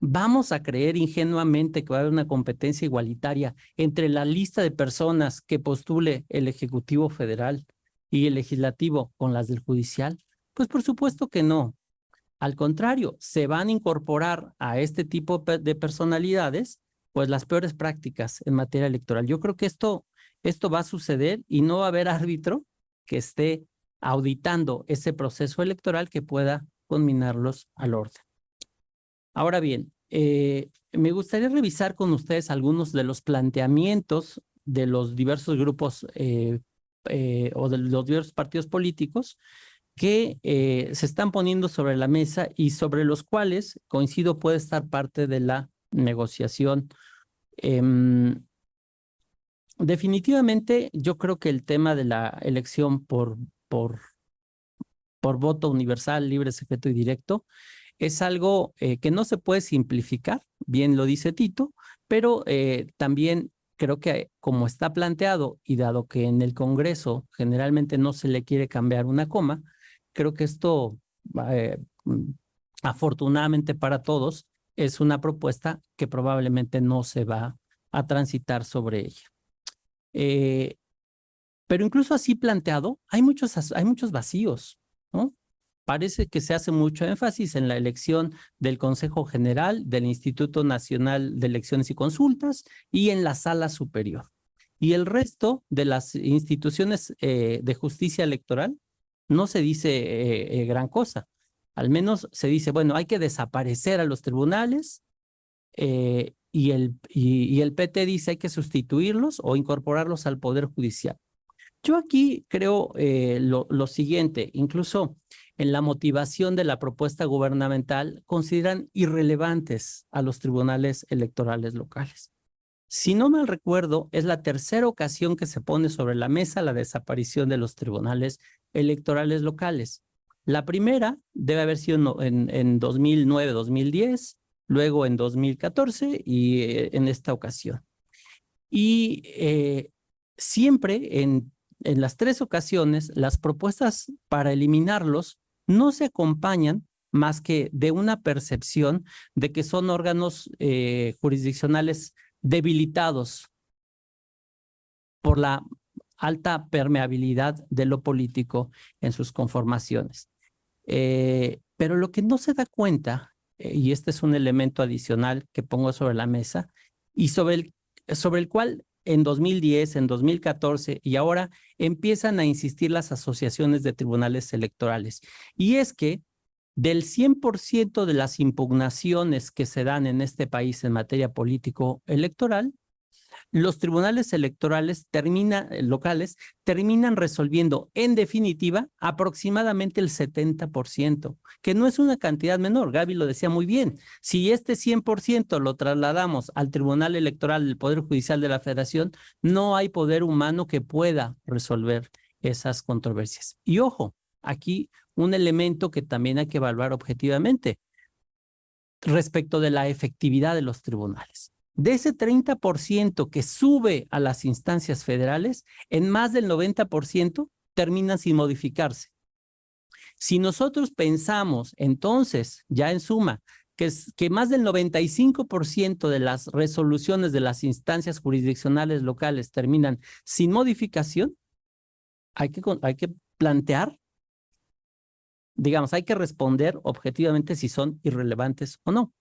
vamos a creer ingenuamente que va a haber una competencia igualitaria entre la lista de personas que postule el Ejecutivo Federal y el Legislativo con las del Judicial. Pues por supuesto que no. Al contrario, se van a incorporar a este tipo de personalidades pues las peores prácticas en materia electoral. Yo creo que esto va a suceder y no va a haber árbitro que esté auditando ese proceso electoral que pueda conminarlos al orden. Ahora bien, me gustaría revisar con ustedes algunos de los planteamientos de los diversos grupos o de los diversos partidos políticos que se están poniendo sobre la mesa y sobre los cuales, coincido, puede estar parte de la negociación. Definitivamente, yo creo que el tema de la elección por voto universal, libre, secreto y directo es algo que no se puede simplificar, bien lo dice Tito, pero también creo que como está planteado y dado que en el Congreso generalmente no se le quiere cambiar una coma, creo que esto, afortunadamente para todos, es una propuesta que probablemente no se va a transitar sobre ella. Pero incluso así planteado, hay muchos vacíos, ¿no? Parece que se hace mucho énfasis en la elección del Consejo General, del Instituto Nacional de Elecciones y Consultas y en la Sala Superior. Y el resto de las instituciones de justicia electoral no se dice gran cosa. Al menos se dice, bueno, hay que desaparecer a los tribunales y el PT dice hay que sustituirlos o incorporarlos al Poder Judicial. Yo aquí creo lo siguiente, incluso en la motivación de la propuesta gubernamental consideran irrelevantes a los tribunales electorales locales. Si no mal recuerdo, es la tercera ocasión que se pone sobre la mesa la desaparición de los tribunales electorales locales. La primera debe haber sido en 2009, 2010, luego en 2014 y en esta ocasión. Y siempre en las tres ocasiones, las propuestas para eliminarlos no se acompañan más que de una percepción de que son órganos jurisdiccionales debilitados por la alta permeabilidad de lo político en sus conformaciones. Pero lo que no se da cuenta, y este es un elemento adicional que pongo sobre la mesa, y sobre el cual en 2010, en 2014 y ahora empiezan a insistir las asociaciones de tribunales electorales. Y es que del 100% de las impugnaciones que se dan en este país en materia político-electoral, los tribunales electorales locales terminan resolviendo en definitiva aproximadamente el 70%, que no es una cantidad menor. Gaby lo decía muy bien. Si este 100% lo trasladamos al Tribunal Electoral del Poder Judicial de la Federación, no hay poder humano que pueda resolver esas controversias. Y ojo, aquí un elemento que también hay que evaluar objetivamente respecto de la efectividad de los tribunales. De ese 30% que sube a las instancias federales, en más del 90% termina sin modificarse. Si nosotros pensamos entonces, ya en suma, que más del 95% de las resoluciones de las instancias jurisdiccionales locales terminan sin modificación, hay que plantear, digamos, hay que responder objetivamente si son irrelevantes o no.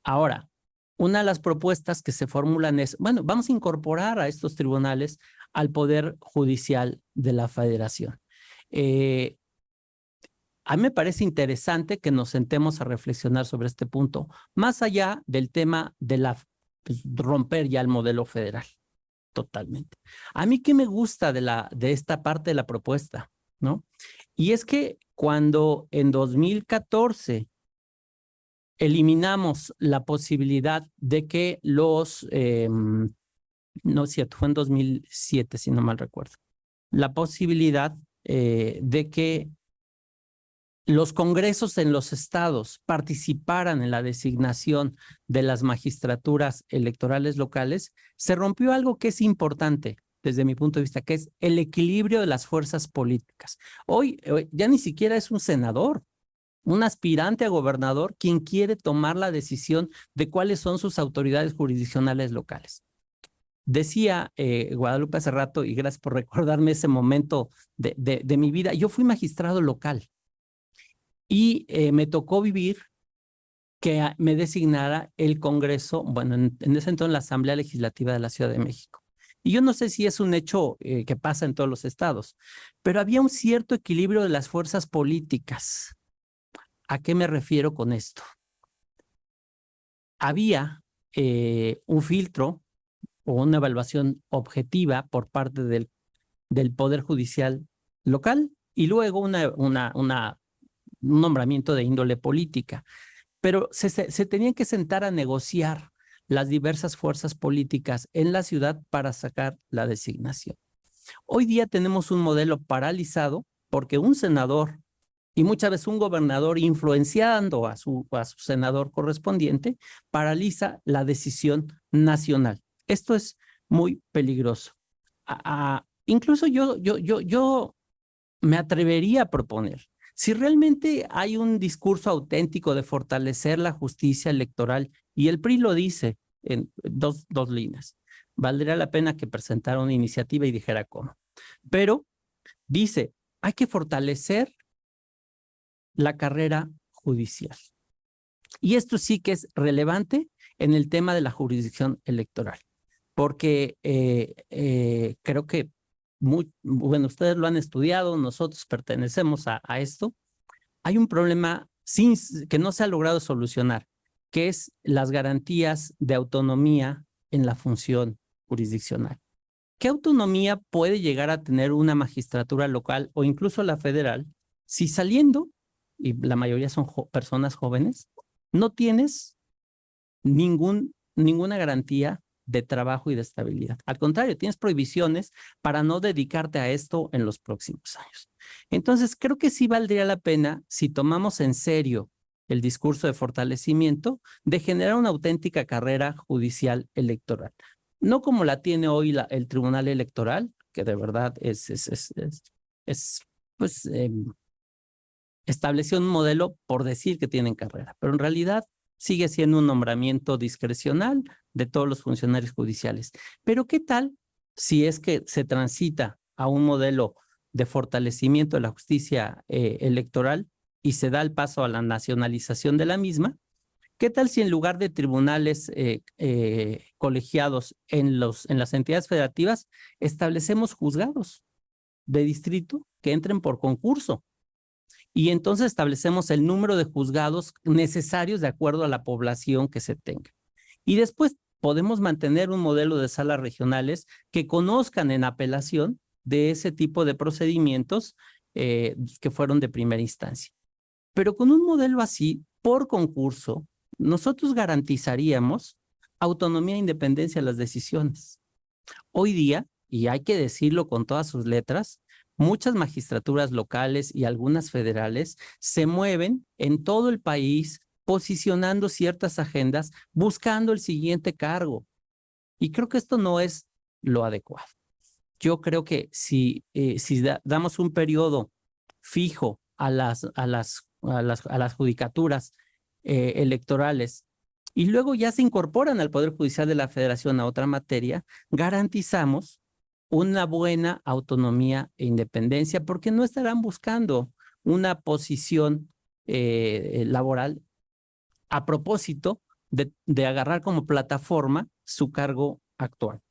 Ahora, una de las propuestas que se formulan es, bueno, vamos a incorporar a estos tribunales al Poder Judicial de la Federación. A mí me parece interesante que nos sentemos a reflexionar sobre este punto, más allá del tema de romper ya el modelo federal, totalmente. A mí qué me gusta de esta parte de la propuesta, ¿no? Y es que cuando en 2014 eliminamos la posibilidad de que no es cierto, fue en 2007, si no mal recuerdo, la posibilidad de que los congresos en los estados participaran en la designación de las magistraturas electorales locales, se rompió algo que es importante desde mi punto de vista, que es el equilibrio de las fuerzas políticas. Hoy ya ni siquiera es un senador, un aspirante a gobernador quien quiere tomar la decisión de cuáles son sus autoridades jurisdiccionales locales. Decía Guadalupe hace rato, y gracias por recordarme ese momento de mi vida, yo fui magistrado local y me tocó vivir que me designara el Congreso, bueno, en ese entonces la Asamblea Legislativa de la Ciudad de México. Y yo no sé si es un hecho que pasa en todos los estados, pero había un cierto equilibrio de las fuerzas políticas. ¿A qué me refiero con esto? Había un filtro o una evaluación objetiva por parte del Poder Judicial local y luego un nombramiento de índole política. Pero se tenían que sentar a negociar las diversas fuerzas políticas en la ciudad para sacar la designación. Hoy día tenemos un modelo paralizado porque un senador y muchas veces un gobernador influenciando a su senador correspondiente paraliza la decisión nacional. Esto es muy peligroso. Incluso yo me atrevería a proponer, si realmente hay un discurso auténtico de fortalecer la justicia electoral, y el PRI lo dice en dos líneas, valdría la pena que presentara una iniciativa y dijera cómo. Pero dice, hay que fortalecer la carrera judicial. Y esto sí que es relevante en el tema de la jurisdicción electoral, porque creo que bueno, ustedes lo han estudiado, nosotros pertenecemos a esto. Hay un problema que no se ha logrado solucionar, que es las garantías de autonomía en la función jurisdiccional. ¿Qué autonomía puede llegar a tener una magistratura local o incluso la federal si saliendo, y la mayoría son personas jóvenes, no tienes ninguna garantía de trabajo y de estabilidad. Al contrario, tienes prohibiciones para no dedicarte a esto en los próximos años. Entonces, creo que sí valdría la pena, si tomamos en serio el discurso de fortalecimiento, de generar una auténtica carrera judicial electoral. No como la tiene hoy el Tribunal Electoral, que de verdad estableció un modelo por decir que tienen carrera, pero en realidad sigue siendo un nombramiento discrecional de todos los funcionarios judiciales. Pero ¿qué tal si es que se transita a un modelo de fortalecimiento de la justicia electoral y se da el paso a la nacionalización de la misma? ¿Qué tal si en lugar de tribunales colegiados en las entidades federativas establecemos juzgados de distrito que entren por concurso? Y entonces establecemos el número de juzgados necesarios de acuerdo a la población que se tenga. Y después podemos mantener un modelo de salas regionales que conozcan en apelación de ese tipo de procedimientos que fueron de primera instancia. Pero con un modelo así, por concurso, nosotros garantizaríamos autonomía e independencia de las decisiones. Hoy día, y hay que decirlo con todas sus letras, muchas magistraturas locales y algunas federales se mueven en todo el país posicionando ciertas agendas, buscando el siguiente cargo. Y creo que esto no es lo adecuado. Yo creo que si damos un periodo fijo a las judicaturas electorales y luego ya se incorporan al Poder Judicial de la Federación a otra materia, garantizamos una buena autonomía e independencia, porque no estarán buscando una posición laboral a propósito de agarrar como plataforma su cargo actual.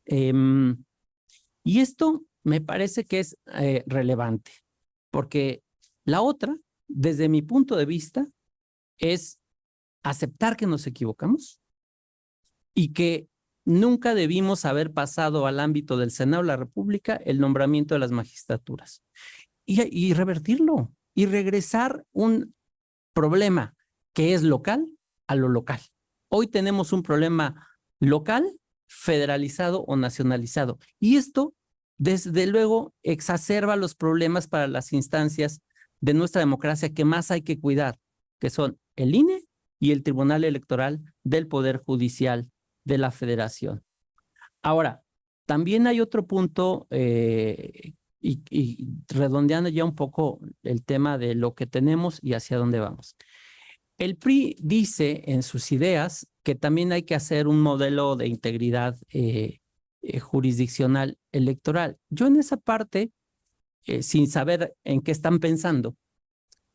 Y esto me parece que es relevante, porque la otra, desde mi punto de vista, es aceptar que nos equivocamos y que nunca debimos haber pasado al ámbito del Senado de la República el nombramiento de las magistraturas y revertirlo y regresar un problema que es local a lo local. Hoy tenemos un problema local, federalizado o nacionalizado, y esto desde luego exacerba los problemas para las instancias de nuestra democracia que más hay que cuidar, que son el INE y el Tribunal Electoral del Poder Judicial de la Federación. Ahora, también hay otro punto, y redondeando ya un poco el tema de lo que tenemos y hacia dónde vamos. El PRI dice en sus ideas que también hay que hacer un modelo de integridad jurisdiccional electoral. Yo en esa parte, sin saber en qué están pensando,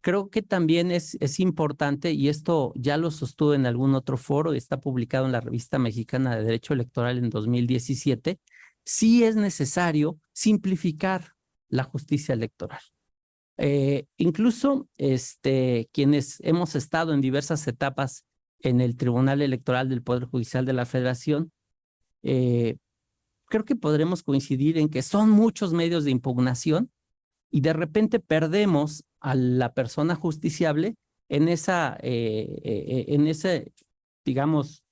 creo que también es importante, y esto ya lo sostuve en algún otro foro, está publicado en la Revista Mexicana de Derecho Electoral en 2017, sí es necesario simplificar la justicia electoral. Incluso quienes hemos estado en diversas etapas en el Tribunal Electoral del Poder Judicial de la Federación, creo que podremos coincidir en que son muchos medios de impugnación y de repente perdemos a la persona justiciable en ese, digamos,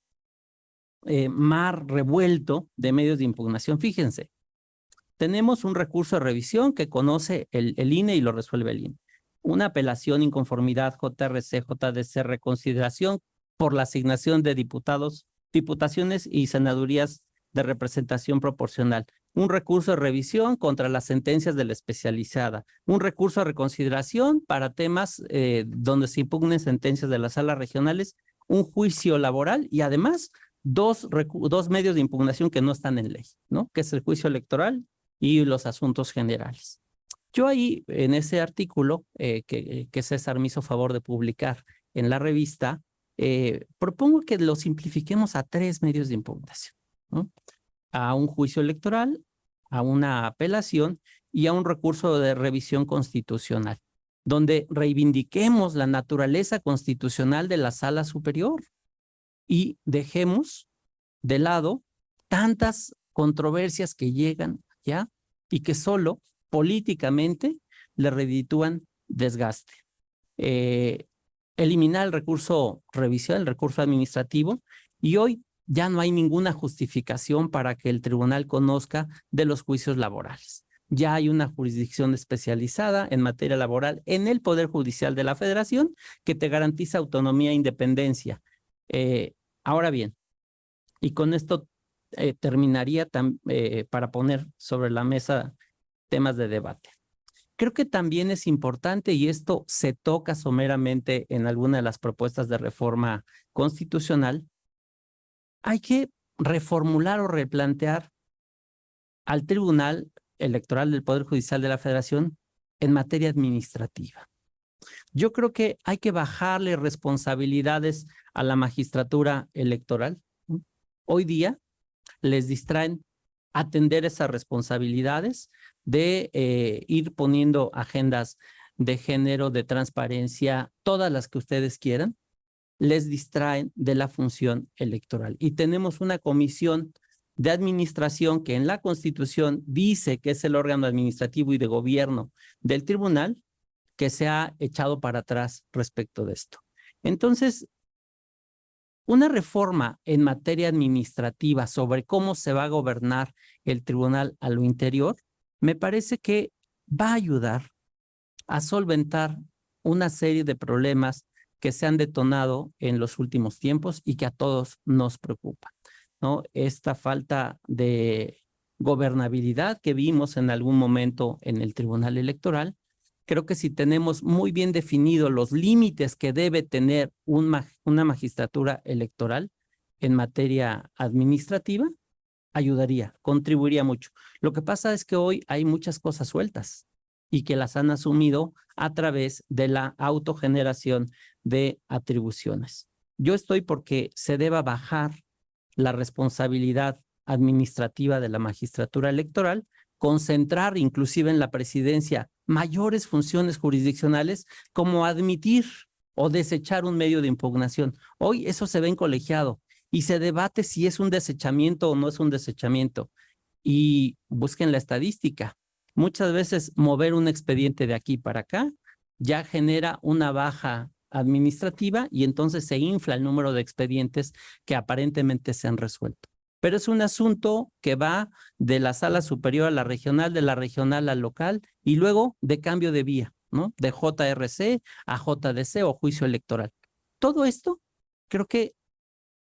mar revuelto de medios de impugnación. Fíjense, tenemos un recurso de revisión que conoce el INE y lo resuelve el INE. Una apelación, inconformidad, JRC, JDC, reconsideración por la asignación de diputaciones y senadurías de representación proporcional. Un recurso de revisión contra las sentencias de la especializada. Un recurso de reconsideración para temas donde se impugnen sentencias de las salas regionales. Un juicio laboral y además dos medios de impugnación que no están en ley, ¿no? Que es el juicio electoral y los asuntos generales. Yo ahí, en ese artículo que César me hizo favor de publicar en la revista, propongo que lo simplifiquemos a 3 medios de impugnación, ¿no? A un juicio electoral, a una apelación y a un recurso de revisión constitucional, donde reivindiquemos la naturaleza constitucional de la sala superior y dejemos de lado tantas controversias que llegan ya y que solo políticamente le reditúan desgaste. Eliminar el recurso revisión, el recurso administrativo, y hoy ya no hay ninguna justificación para que el tribunal conozca de los juicios laborales. Ya hay una jurisdicción especializada en materia laboral en el Poder Judicial de la Federación que te garantiza autonomía e independencia. Ahora bien, y con esto terminaría para poner sobre la mesa temas de debate. Creo que también es importante, y esto se toca someramente en alguna de las propuestas de reforma constitucional, hay que reformular o replantear al Tribunal Electoral del Poder Judicial de la Federación en materia administrativa. Yo creo que hay que bajarle responsabilidades a la magistratura electoral. Hoy día les distraen atender esas responsabilidades de ir poniendo agendas de género, de transparencia, todas las que ustedes quieran, les distraen de la función electoral. Y tenemos una comisión de administración que en la Constitución dice que es el órgano administrativo y de gobierno del tribunal, que se ha echado para atrás respecto de esto. Entonces, una reforma en materia administrativa sobre cómo se va a gobernar el tribunal a lo interior, me parece que va a ayudar a solventar una serie de problemas que se han detonado en los últimos tiempos y que a todos nos preocupa, ¿no? Esta falta de gobernabilidad que vimos en algún momento en el Tribunal Electoral. Creo que si tenemos muy bien definidos los límites que debe tener una magistratura electoral en materia administrativa, ayudaría, contribuiría mucho. Lo que pasa es que hoy hay muchas cosas sueltas y que las han asumido a través de la autogeneración de atribuciones. Yo estoy porque se deba bajar la responsabilidad administrativa de la magistratura electoral, concentrar inclusive en la presidencia mayores funciones jurisdiccionales como admitir o desechar un medio de impugnación. Hoy eso se ve en colegiado y se debate si es un desechamiento o no es un desechamiento. Y busquen la estadística. Muchas veces mover un expediente de aquí para acá ya genera una baja administrativa y entonces se infla el número de expedientes que aparentemente se han resuelto. Pero es un asunto que va de la sala superior a la regional, de la regional al local y luego de cambio de vía, ¿no? De JRC a JDC o juicio electoral. Todo esto, creo que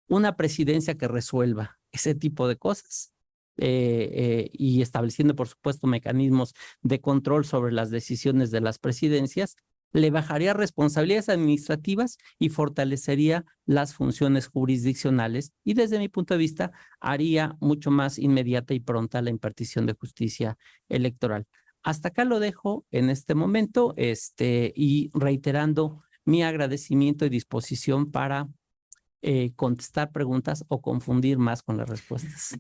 una presidencia que resuelva ese tipo de cosas y estableciendo, por supuesto, mecanismos de control sobre las decisiones de las presidencias, le bajaría responsabilidades administrativas y fortalecería las funciones jurisdiccionales y desde mi punto de vista haría mucho más inmediata y pronta la impartición de justicia electoral. Hasta acá lo dejo en este momento y reiterando mi agradecimiento y disposición para contestar preguntas o confundir más con las respuestas.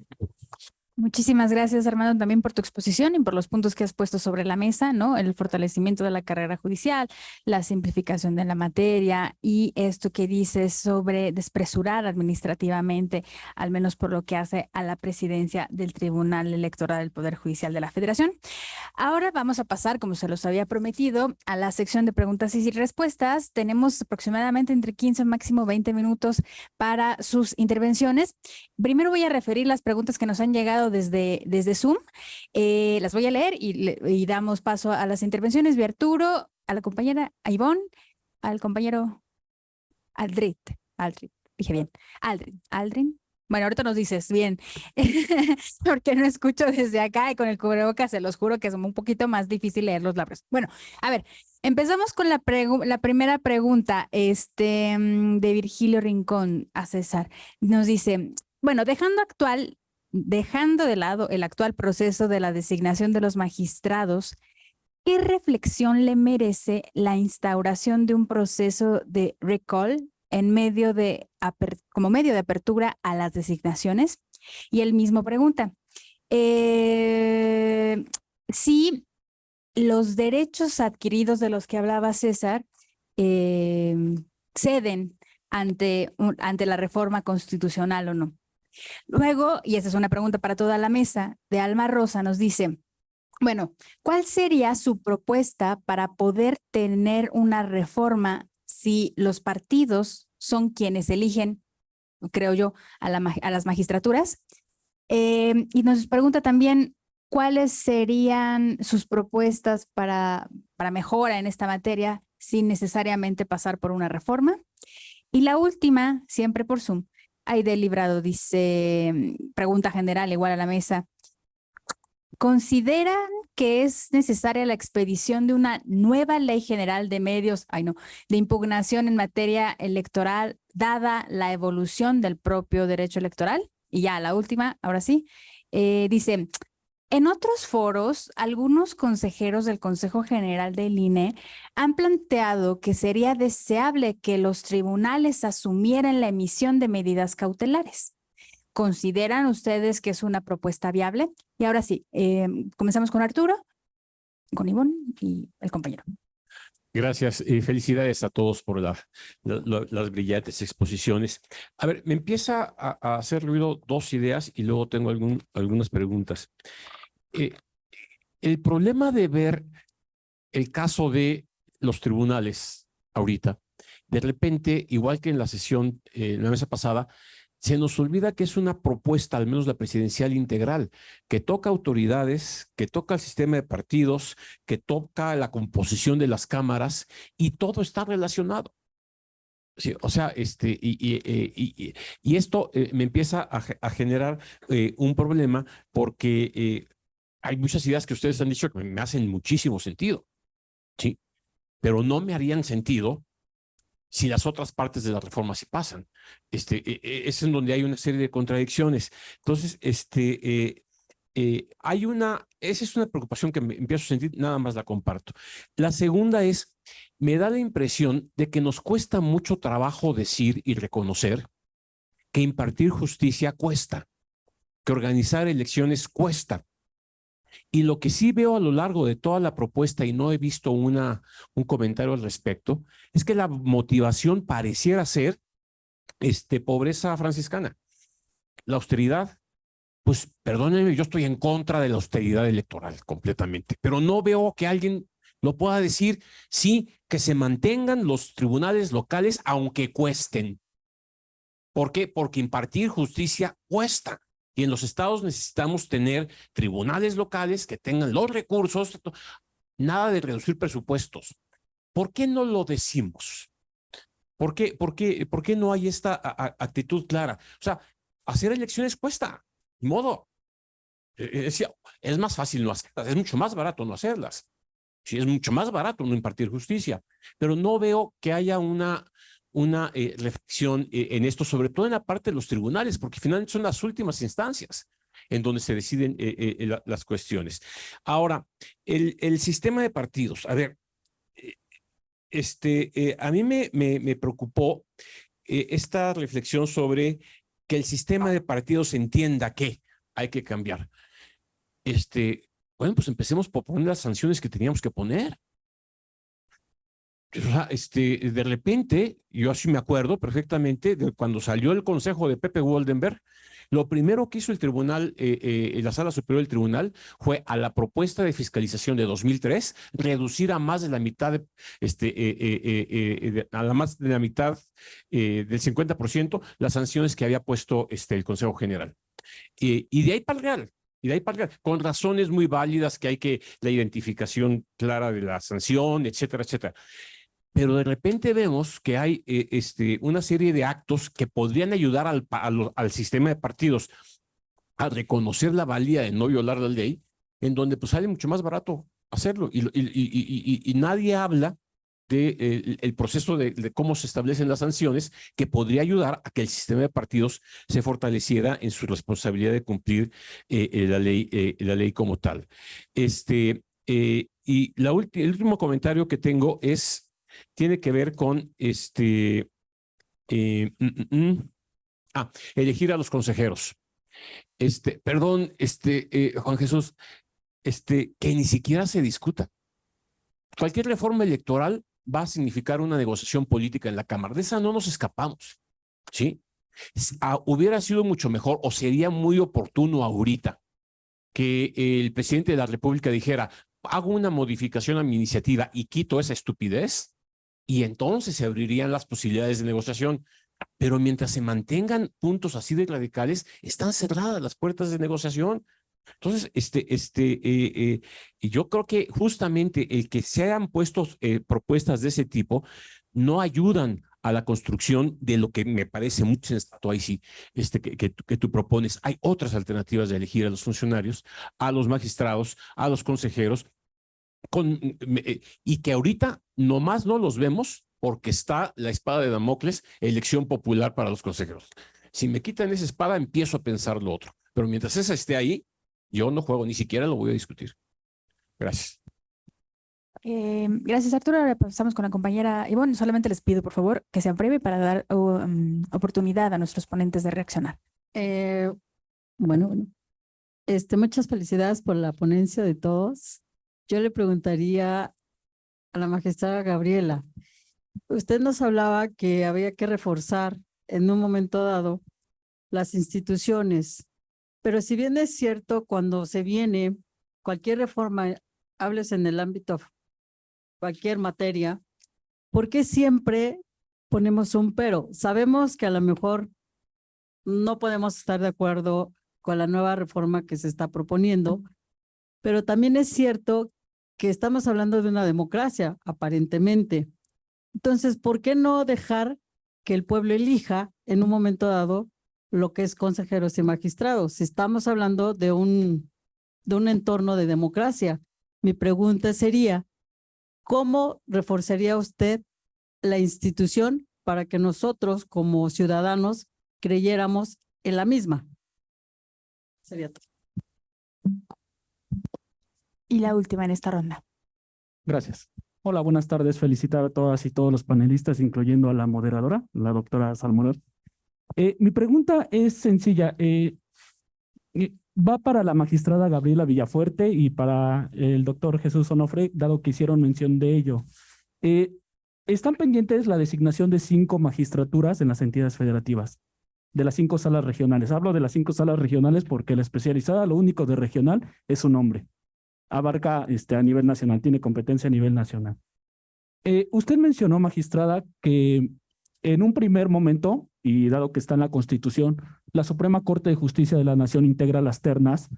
Muchísimas gracias, Armando, también por tu exposición y por los puntos que has puesto sobre la mesa, ¿no? El fortalecimiento de la carrera judicial, la simplificación de la materia y esto que dices sobre despresurar administrativamente, al menos por lo que hace a la presidencia del Tribunal Electoral del Poder Judicial de la Federación. Ahora vamos a pasar, como se los había prometido, a la sección de preguntas y respuestas. Tenemos aproximadamente entre 15 máximo 20 minutos para sus intervenciones. Primero voy a referir las preguntas que nos han llegado desde Zoom. Las voy a leer y damos paso a las intervenciones de Arturo, a la compañera Ivonne, al compañero Aldrin, dije bien, Aldrin. Bueno, ahorita nos dices bien, porque no escucho desde acá y con el cubrebocas, se los juro que es un poquito más difícil leer los labios. Bueno, a ver, empezamos con la primera pregunta de Virgilio Rincón a César. Nos dice, bueno, dejando de lado el actual proceso de la designación de los magistrados, ¿qué reflexión le merece la instauración de un proceso de recall como medio de apertura a las designaciones? Y él mismo pregunta, si los derechos adquiridos de los que hablaba César ceden ante la reforma constitucional o no. Luego, y esta es una pregunta para toda la mesa, de Alma Rosa nos dice, bueno, ¿cuál sería su propuesta para poder tener una reforma si los partidos son quienes eligen creo yo, a las magistraturas. Y nos pregunta también cuáles serían sus propuestas para mejora en esta materia sin necesariamente pasar por una reforma. Y la última, siempre por Zoom, Aide Librado dice, pregunta general igual a la mesa, ¿consideran que es necesaria la expedición de una nueva ley general de medios, de impugnación en materia electoral, dada la evolución del propio derecho electoral? Y ya la última, ahora sí, dice, en otros foros, algunos consejeros del Consejo General del INE han planteado que sería deseable que los tribunales asumieran la emisión de medidas cautelares. ¿Consideran ustedes que es una propuesta viable? Y ahora sí, comenzamos con Arturo, con Ivonne y el compañero. Gracias y felicidades a todos por las brillantes exposiciones. A ver, me empieza a hacer ruido dos ideas y luego tengo algunas preguntas. El problema de ver el caso de los tribunales ahorita, de repente, igual que en la sesión, la mesa pasada, se nos olvida que es una propuesta, al menos la presidencial integral, que toca autoridades, que toca el sistema de partidos, que toca la composición de las cámaras y todo está relacionado. Sí, o sea, y esto me empieza a generar un problema porque hay muchas ideas que ustedes han dicho que me hacen muchísimo sentido, ¿sí? Pero no me harían sentido si las otras partes de la reforma sí pasan. Es en donde hay una serie de contradicciones. Entonces, esa es una preocupación que me empiezo a sentir, nada más la comparto. La segunda es, me da la impresión de que nos cuesta mucho trabajo decir y reconocer que impartir justicia cuesta, que organizar elecciones cuesta. Y lo que sí veo a lo largo de toda la propuesta, y no he visto un comentario al respecto, es que la motivación pareciera ser pobreza franciscana. La austeridad, pues perdónenme, yo estoy en contra de la austeridad electoral completamente, pero no veo que alguien lo pueda decir, sí, que se mantengan los tribunales locales aunque cuesten. ¿Por qué? Porque impartir justicia cuesta. Y en los estados necesitamos tener tribunales locales que tengan los recursos, nada de reducir presupuestos. ¿Por qué no lo decimos? ¿Por qué no hay esta actitud clara? O sea, hacer elecciones cuesta, de modo. Es más fácil no hacerlas, es mucho más barato no hacerlas. Sí, es mucho más barato no impartir justicia, pero no veo que haya una reflexión en esto, sobre todo en la parte de los tribunales, porque finalmente son las últimas instancias en donde se deciden las cuestiones. Ahora, el sistema de partidos, a ver, a mí me preocupó esta reflexión sobre que el sistema de partidos entienda que hay que cambiar. Bueno, pues empecemos por poner las sanciones que teníamos que poner. O sea, de repente, yo así me acuerdo perfectamente de cuando salió el consejo de Pepe Woldenberg, lo primero que hizo el tribunal, la Sala Superior del Tribunal, fue a la propuesta de fiscalización de 2003, reducir a más de la mitad, a más de la mitad del 50% las sanciones que había puesto el Consejo General. Y de ahí para el Real. Y de ahí para acá, con razones muy válidas que hay la identificación clara de la sanción, etcétera, etcétera. Pero de repente vemos que hay una serie de actos que podrían ayudar al sistema de partidos a reconocer la valía de no violar la ley, en donde pues sale mucho más barato hacerlo. Y nadie habla del proceso de cómo se establecen las sanciones, que podría ayudar a que el sistema de partidos se fortaleciera en su responsabilidad de cumplir la ley como tal. Y el último comentario que tengo tiene que ver con elegir a los consejeros. Perdón, Juan Jesús, que ni siquiera se discuta. Cualquier reforma electoral va a significar una negociación política en la Cámara. De esa no nos escapamos, ¿sí? Hubiera sido mucho mejor o sería muy oportuno ahorita que el presidente de la República dijera, hago una modificación a mi iniciativa y quito esa estupidez, y entonces se abrirían las posibilidades de negociación. Pero mientras se mantengan puntos así de radicales, están cerradas las puertas de negociación. Entonces, y yo creo que justamente el que se hayan puesto propuestas de ese tipo no ayudan a la construcción de lo que me parece muy sensato ahí sí, que tú propones. Hay otras alternativas de elegir a los funcionarios, a los magistrados, a los consejeros, y que ahorita nomás no los vemos porque está la espada de Damocles, elección popular para los consejeros. Si me quitan esa espada, empiezo a pensar lo otro. Pero mientras esa esté ahí, yo no juego, ni siquiera lo voy a discutir. Gracias. Gracias, Arturo. Ahora pasamos con la compañera Ivonne. Solamente les pido, por favor, que sean breve para dar oportunidad a nuestros ponentes de reaccionar. Bueno, muchas felicidades por la ponencia de todos. Yo le preguntaría a la magistrada Gabriela, usted nos hablaba que había que reforzar en un momento dado las instituciones, pero si bien es cierto, cuando se viene cualquier reforma, hables en el ámbito cualquier materia, ¿por qué siempre ponemos un pero? Sabemos que a lo mejor no podemos estar de acuerdo con la nueva reforma que se está proponiendo, pero también es cierto que estamos hablando de una democracia, aparentemente. Entonces, ¿por qué no dejar que el pueblo elija en un momento dado lo que es consejeros y magistrados? Si estamos hablando de un entorno de democracia, mi pregunta sería, ¿cómo reforzaría usted la institución para que nosotros como ciudadanos creyéramos en la misma? Sería todo. Y la última en esta ronda. Gracias. Hola, buenas tardes. Felicitar a todas y todos los panelistas, incluyendo a la moderadora, la doctora Salmoner. Mi pregunta es sencilla. Va para la magistrada Gabriela Villafuerte y para el doctor Jesús Onofre, dado que hicieron mención de ello. Están pendientes la designación de 5 magistraturas en las entidades federativas, de las 5 salas regionales. Hablo de las 5 salas regionales porque la especializada, lo único de regional es su nombre. Abarca a nivel nacional, tiene competencia a nivel nacional. Usted mencionó, magistrada, que en un primer momento, y dado que está en la Constitución, la Suprema Corte de Justicia de la Nación integra las ternas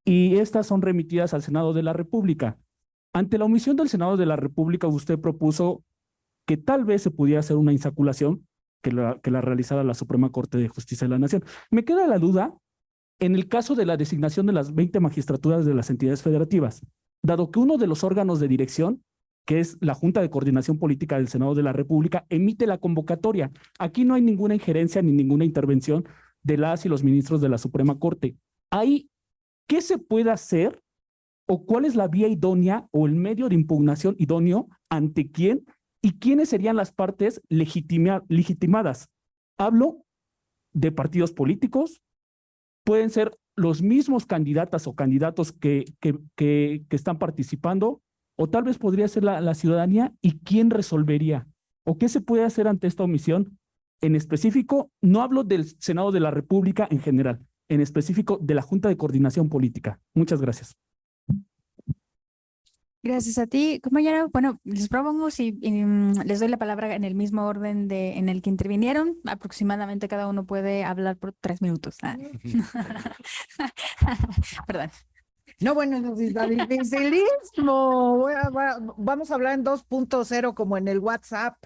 y estas son remitidas al Senado de la República. Ante la omisión del Senado de la República, usted propuso que tal vez se pudiera hacer una insaculación que la realizara la Suprema Corte de Justicia de la Nación. Me queda la duda en el caso de la designación de las 20 magistraturas de las entidades federativas, dado que uno de los órganos de dirección, que es la Junta de Coordinación Política del Senado de la República, emite la convocatoria. Aquí no hay ninguna injerencia ni ninguna intervención de las y los ministros de la Suprema Corte. Ahí, ¿qué se puede hacer o cuál es la vía idónea o el medio de impugnación idóneo ante quién y quiénes serían las partes legitimadas? Hablo de partidos políticos, pueden ser los mismos candidatas o candidatos que están participando, o tal vez podría ser la ciudadanía, y quién resolvería, o qué se puede hacer ante esta omisión. En específico, no hablo del Senado de la República en general, en específico de la Junta de Coordinación Política. Muchas gracias. Gracias a ti, compañera. Bueno, les propongo si les doy la palabra en el mismo orden en el que intervinieron. Aproximadamente cada uno puede hablar por 3 minutos. Perdón. No, bueno, no, está dificilísimo. Vamos a hablar en 2.0 como en el WhatsApp.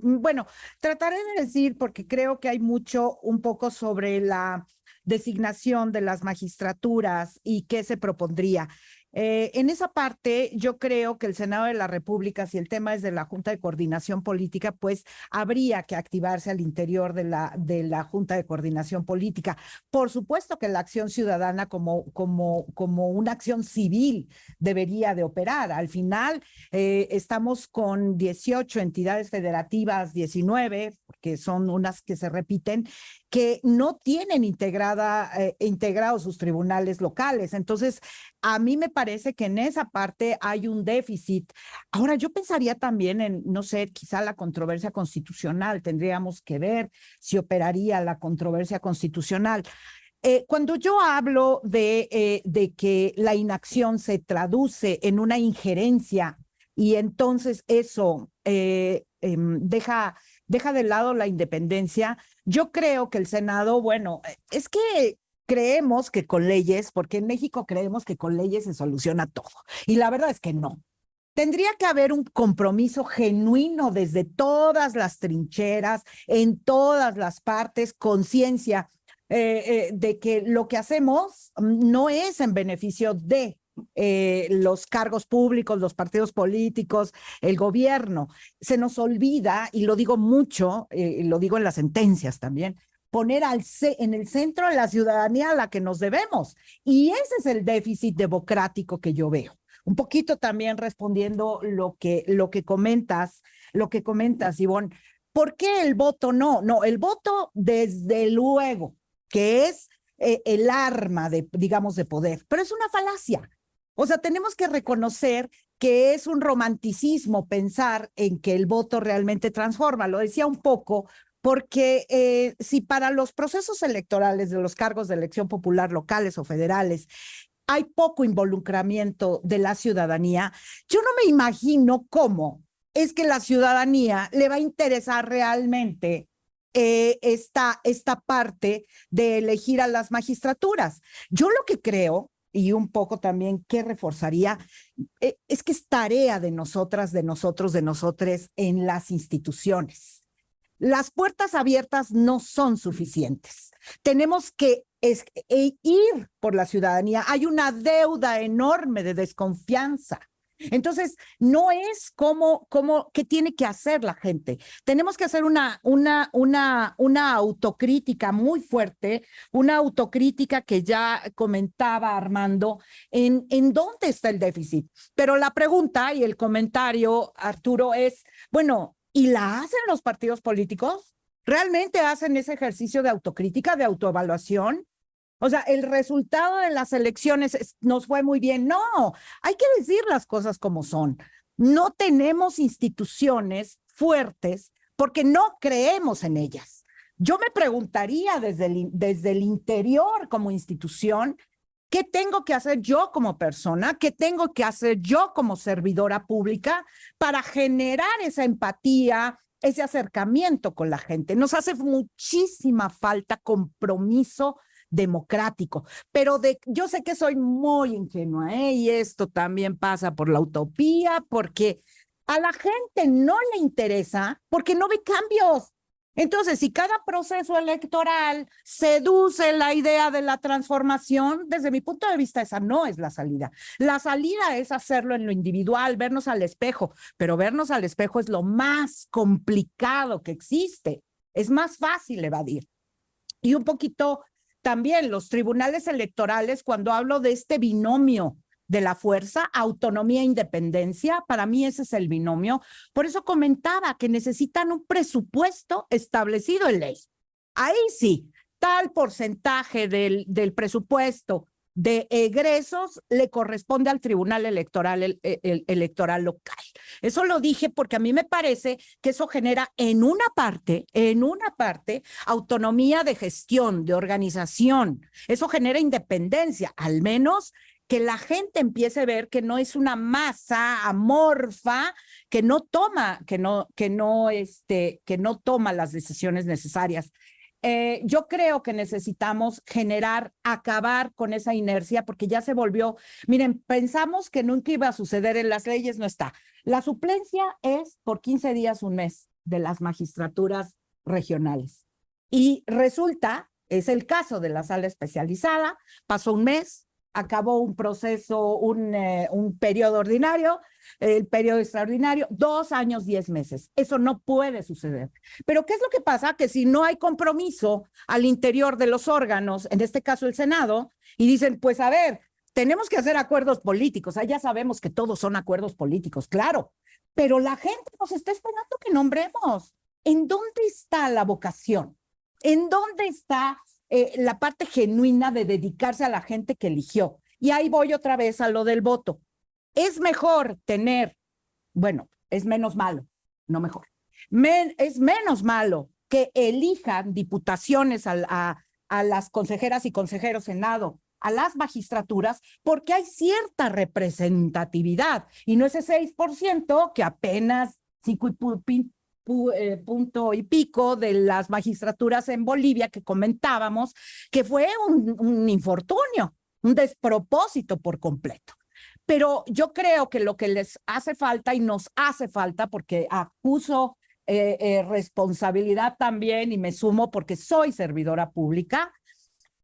Bueno, trataré de decir, porque creo que hay mucho, un poco sobre la designación de las magistraturas y qué se propondría. En esa parte, yo creo que el Senado de la República, si el tema es de la Junta de Coordinación Política, pues habría que activarse al interior de la Junta de Coordinación Política. Por supuesto que la acción ciudadana como una acción civil debería de operar. Al final, estamos con 18 entidades federativas, 19, que son unas que se repiten, que no tienen integrados sus tribunales locales. Entonces, a mí me parece que en esa parte hay un déficit. Ahora, yo pensaría también en, no sé, quizá la controversia constitucional. Tendríamos que ver si operaría la controversia constitucional. Cuando yo hablo de que la inacción se traduce en una injerencia y entonces eso deja deja de lado la independencia. Yo creo que el Senado, bueno, es que creemos que con leyes, porque en México creemos que con leyes se soluciona todo. Y la verdad es que no. Tendría que haber un compromiso genuino desde todas las trincheras, en todas las partes, conciencia de que lo que hacemos no es en beneficio de los cargos públicos, los partidos políticos, el gobierno. Se nos olvida, y lo digo mucho, lo digo en las sentencias también, poner en el centro a la ciudadanía a la que nos debemos. Y ese es el déficit democrático que yo veo. Un poquito también respondiendo lo que comentas, Ivonne. ¿Por qué el voto no? No, el voto desde luego que es el arma digamos, de poder, pero es una falacia. O sea, tenemos que reconocer que es un romanticismo pensar en que el voto realmente transforma. Lo decía un poco porque si para los procesos electorales de los cargos de elección popular locales o federales hay poco involucramiento de la ciudadanía, yo no me imagino cómo es que la ciudadanía le va a interesar realmente esta parte de elegir a las magistraturas. Yo lo que creo, y un poco también que reforzaría, es que es tarea de nosotras, de nosotros, de nosotres en las instituciones. Las puertas abiertas no son suficientes. Tenemos que ir por la ciudadanía. Hay una deuda enorme de desconfianza. Entonces, no es qué tiene que hacer la gente. Tenemos que hacer una autocrítica muy fuerte, una autocrítica que ya comentaba Armando, en dónde está el déficit. Pero la pregunta y el comentario, Arturo, es, bueno, ¿y la hacen los partidos políticos? ¿Realmente hacen ese ejercicio de autocrítica, de autoevaluación? O sea, el resultado de las elecciones nos fue muy bien. No, hay que decir las cosas como son. No tenemos instituciones porque no creemos en ellas. Yo me preguntaría desde el interior como institución, ¿qué tengo que hacer yo como persona? ¿Qué tengo que hacer yo como servidora pública para generar esa empatía, ese acercamiento con la gente? Nos hace muchísima falta compromiso democrático, pero yo sé que soy muy ingenua, y esto también pasa por la utopía, porque a la gente no le interesa, porque no ve cambios. Entonces, si cada proceso electoral seduce la idea de la transformación, desde mi punto de vista, esa no es la salida. La salida es hacerlo en lo individual, vernos al espejo, pero vernos al espejo es lo más complicado que existe. Es más fácil evadir. Y un poquito también los tribunales electorales, cuando hablo de este binomio de la fuerza, autonomía e independencia, para mí ese es el binomio. Por eso comentaba que necesitan un presupuesto establecido en ley. Ahí sí, tal porcentaje del presupuesto de egresos le corresponde al tribunal electoral, electoral local. Eso lo dije porque a mí me parece que eso genera en una parte, autonomía de gestión, de organización. Eso genera independencia, al menos que la gente empiece a ver que no es una masa amorfa que no toma las decisiones necesarias. Yo creo que necesitamos acabar con esa inercia, porque ya se volvió, miren, pensamos que nunca iba a suceder en las leyes, no está. La suplencia es por 15 días, un mes de las magistraturas regionales. Y resulta, es el caso de la sala especializada, pasó un mes, acabó un proceso, un periodo ordinario, el periodo extraordinario, 2 años, 10 meses. Eso no puede suceder. Pero ¿qué es lo que pasa? Que si no hay compromiso al interior de los órganos, en este caso el Senado, y dicen, pues a ver, tenemos que hacer acuerdos políticos. Ya sabemos que todos son acuerdos políticos, claro, pero la gente nos está esperando que nombremos. ¿En dónde está la vocación? ¿En dónde está la parte genuina de dedicarse a la gente que eligió? Y ahí voy otra vez a lo del voto. Es mejor es menos malo, no mejor. Es menos malo que elijan diputaciones a las consejeras y consejeros Senado, a las magistraturas, porque hay cierta representatividad y no ese 6% que apenas punto y pico de las magistraturas en Bolivia que comentábamos, que fue un infortunio, un despropósito por completo. Pero yo creo que lo que les hace falta y nos hace falta, porque acuso responsabilidad también y me sumo porque soy servidora pública,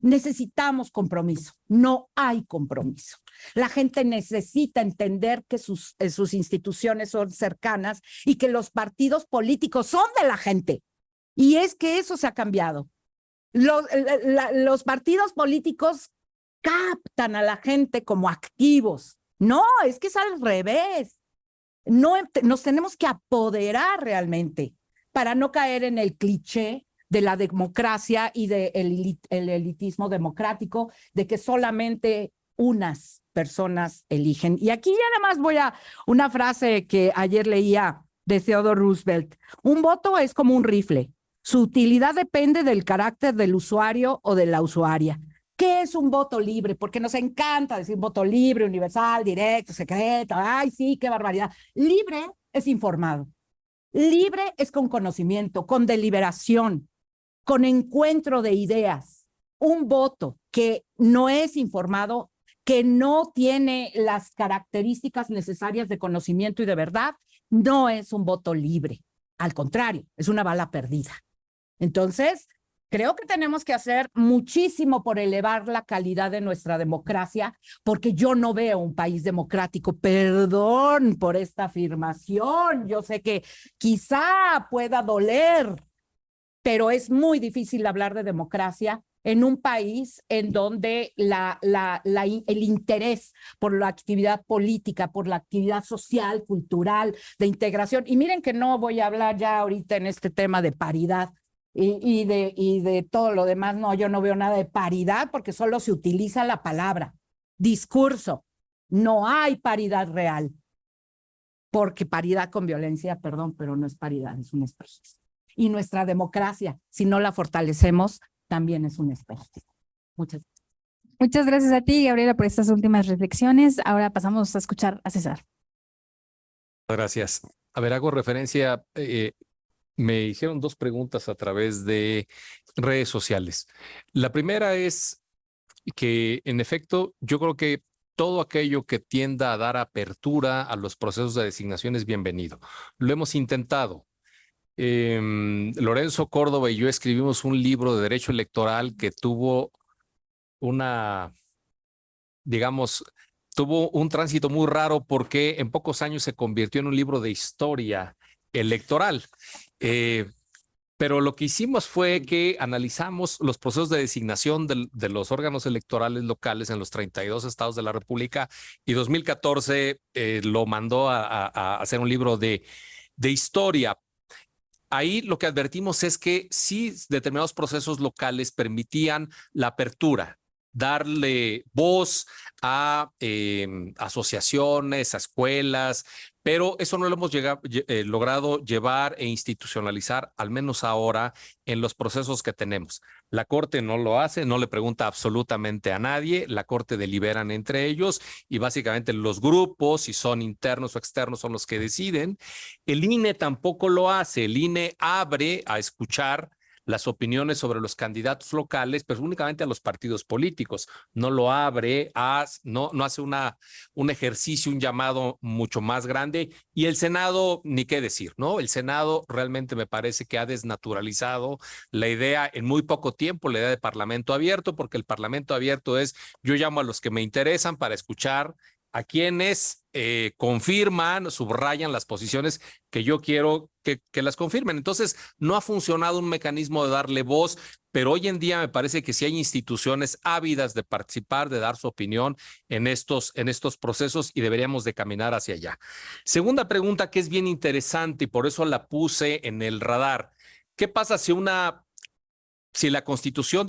necesitamos compromiso. No hay compromiso. La gente necesita entender que sus instituciones son cercanas y que los partidos políticos son de la gente. Y es que eso se ha cambiado. Los partidos políticos captan a la gente como activos. No, es que es al revés. No, nos tenemos que apoderar realmente para no caer en el cliché de la democracia y del elitismo democrático, de que solamente unas personas eligen. Y aquí ya nada más voy a una frase que ayer leía de Theodore Roosevelt. Un voto es como un rifle. Su utilidad depende del carácter del usuario o de la usuaria. ¿Qué es un voto libre? Porque nos encanta decir voto libre, universal, directo, secreto. Ay, sí, qué barbaridad. Libre es informado. Libre es con conocimiento, con deliberación, con encuentro de ideas. Un voto que no es informado, que no tiene las características necesarias de conocimiento y de verdad, no es un voto libre. Al contrario, es una bala perdida. Entonces, creo que tenemos que hacer muchísimo por elevar la calidad de nuestra democracia, porque yo no veo un país democrático. Perdón por esta afirmación. Yo sé que quizá pueda doler, pero es muy difícil hablar de democracia en un país en donde el interés por la actividad política, por la actividad social, cultural, de integración. Y miren que no voy a hablar ya ahorita en este tema de paridad y de todo lo demás. No, yo no veo nada de paridad porque solo se utiliza la palabra discurso. No hay paridad real, porque paridad con violencia, perdón, pero no es paridad, es un espejismo. Y nuestra democracia, si no la fortalecemos, también es un espejismo. Muchas gracias a ti, Gabriela, por estas últimas reflexiones. Ahora pasamos a escuchar a César. Gracias. A ver, hago referencia, me hicieron dos preguntas a través de redes sociales. La primera es que, en efecto, yo creo que todo aquello que tienda a dar apertura a los procesos de designación es bienvenido. Lo hemos intentado. Lorenzo Córdoba y yo escribimos un libro de derecho electoral que tuvo tuvo un tránsito muy raro porque en pocos años se convirtió en un libro de historia electoral. Pero lo que hicimos fue que analizamos los procesos de designación de los órganos electorales locales en los 32 estados de la República, y 2014 lo mandó a hacer un libro de historia. Ahí lo que advertimos es que sí, determinados procesos locales permitían la apertura, darle voz a asociaciones, a escuelas, pero eso no lo hemos logrado llevar e institucionalizar, al menos ahora, en los procesos que tenemos. La Corte no lo hace, no le pregunta absolutamente a nadie, la Corte deliberan entre ellos y básicamente los grupos, si son internos o externos, son los que deciden. El INE tampoco lo hace, el INE abre a escuchar las opiniones sobre los candidatos locales, pero únicamente a los partidos políticos. No lo abre, no hace un ejercicio, un llamado mucho más grande. Y el Senado, ni qué decir, ¿no? El Senado realmente me parece que ha desnaturalizado la idea en muy poco tiempo, la idea de parlamento abierto, porque el parlamento abierto es, yo llamo a los que me interesan para escuchar a quienes confirman, subrayan las posiciones que yo quiero que las confirmen. Entonces, no ha funcionado un mecanismo de darle voz, pero hoy en día me parece que sí hay instituciones ávidas de participar, de dar su opinión en estos procesos, y deberíamos de caminar hacia allá. Segunda pregunta, que es bien interesante y por eso la puse en el radar. ¿Qué pasa si la Constitución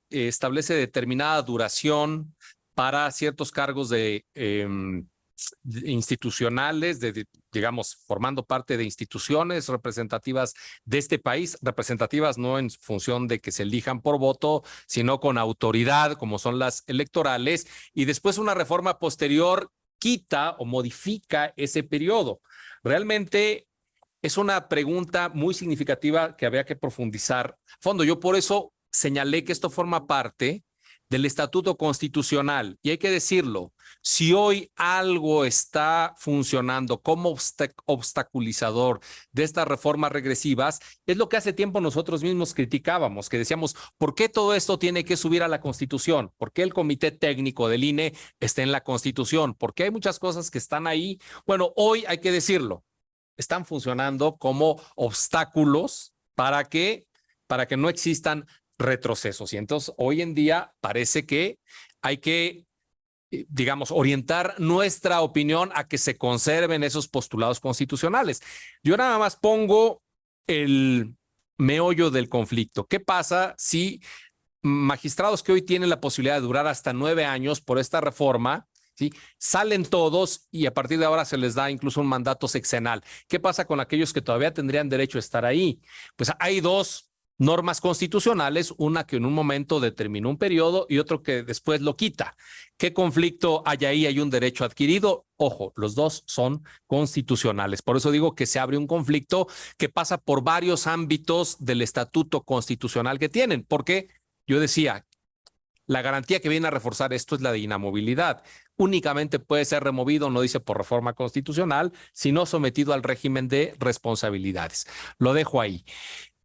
establece determinada duración para ciertos cargos institucionales, digamos, formando parte de instituciones representativas de este país, representativas no en función de que se elijan por voto, sino con autoridad, como son las electorales, y después una reforma posterior quita o modifica ese periodo? Realmente es una pregunta muy significativa que habría que profundizar a fondo. Yo por eso señalé que esto forma parte del Estatuto Constitucional. Y hay que decirlo, si hoy algo está funcionando como obstaculizador de estas reformas regresivas, es lo que hace tiempo nosotros mismos criticábamos, que decíamos, ¿por qué todo esto tiene que subir a la Constitución? ¿Por qué el comité técnico del INE está en la Constitución? ¿Por qué hay muchas cosas que están ahí? Bueno, hoy hay que decirlo, están funcionando como obstáculos para que no existan retrocesos. Y entonces hoy en día parece que hay que, digamos, orientar nuestra opinión a que se conserven esos postulados constitucionales. Yo nada más pongo el meollo del conflicto. ¿Qué pasa si magistrados que hoy tienen la posibilidad de durar hasta 9 años por esta reforma, ¿sí?, salen todos y a partir de ahora se les da incluso un mandato sexenal? ¿Qué pasa con aquellos que todavía tendrían derecho a estar ahí? Pues hay dos normas constitucionales, una que en un momento determinó un periodo y otro que después lo quita. ¿Qué conflicto hay ahí? ¿Hay un derecho adquirido? Ojo, los dos son constitucionales. Por eso digo que se abre un conflicto que pasa por varios ámbitos del estatuto constitucional que tienen, porque yo decía, la garantía que viene a reforzar esto es la de inamovilidad. Únicamente puede ser removido, no dice por reforma constitucional, sino sometido al régimen de responsabilidades. Lo dejo ahí.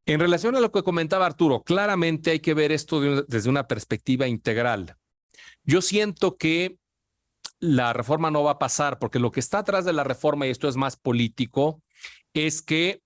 En relación a lo que comentaba Arturo, claramente hay que ver esto desde una perspectiva integral. Yo siento que la reforma no va a pasar porque lo que está atrás de la reforma, y esto es más político, es que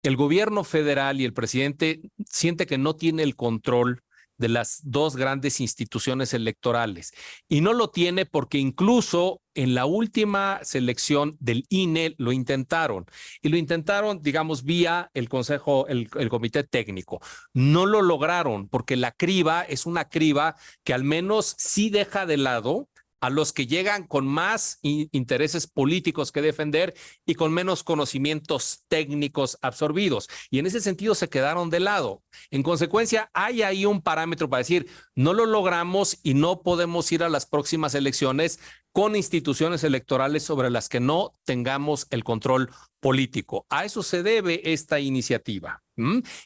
el gobierno federal y el presidente siente que no tiene el control de las dos grandes instituciones electorales. Y no lo tiene porque incluso en la última selección del INE lo intentaron. Y lo intentaron, digamos, vía el consejo, el comité técnico. No lo lograron porque la criba es una criba que al menos sí deja de lado a los que llegan con más intereses políticos que defender y con menos conocimientos técnicos absorbidos. Y en ese sentido se quedaron de lado. En consecuencia, hay ahí un parámetro para decir, no lo logramos y no podemos ir a las próximas elecciones con instituciones electorales sobre las que no tengamos el control político. A eso se debe esta iniciativa.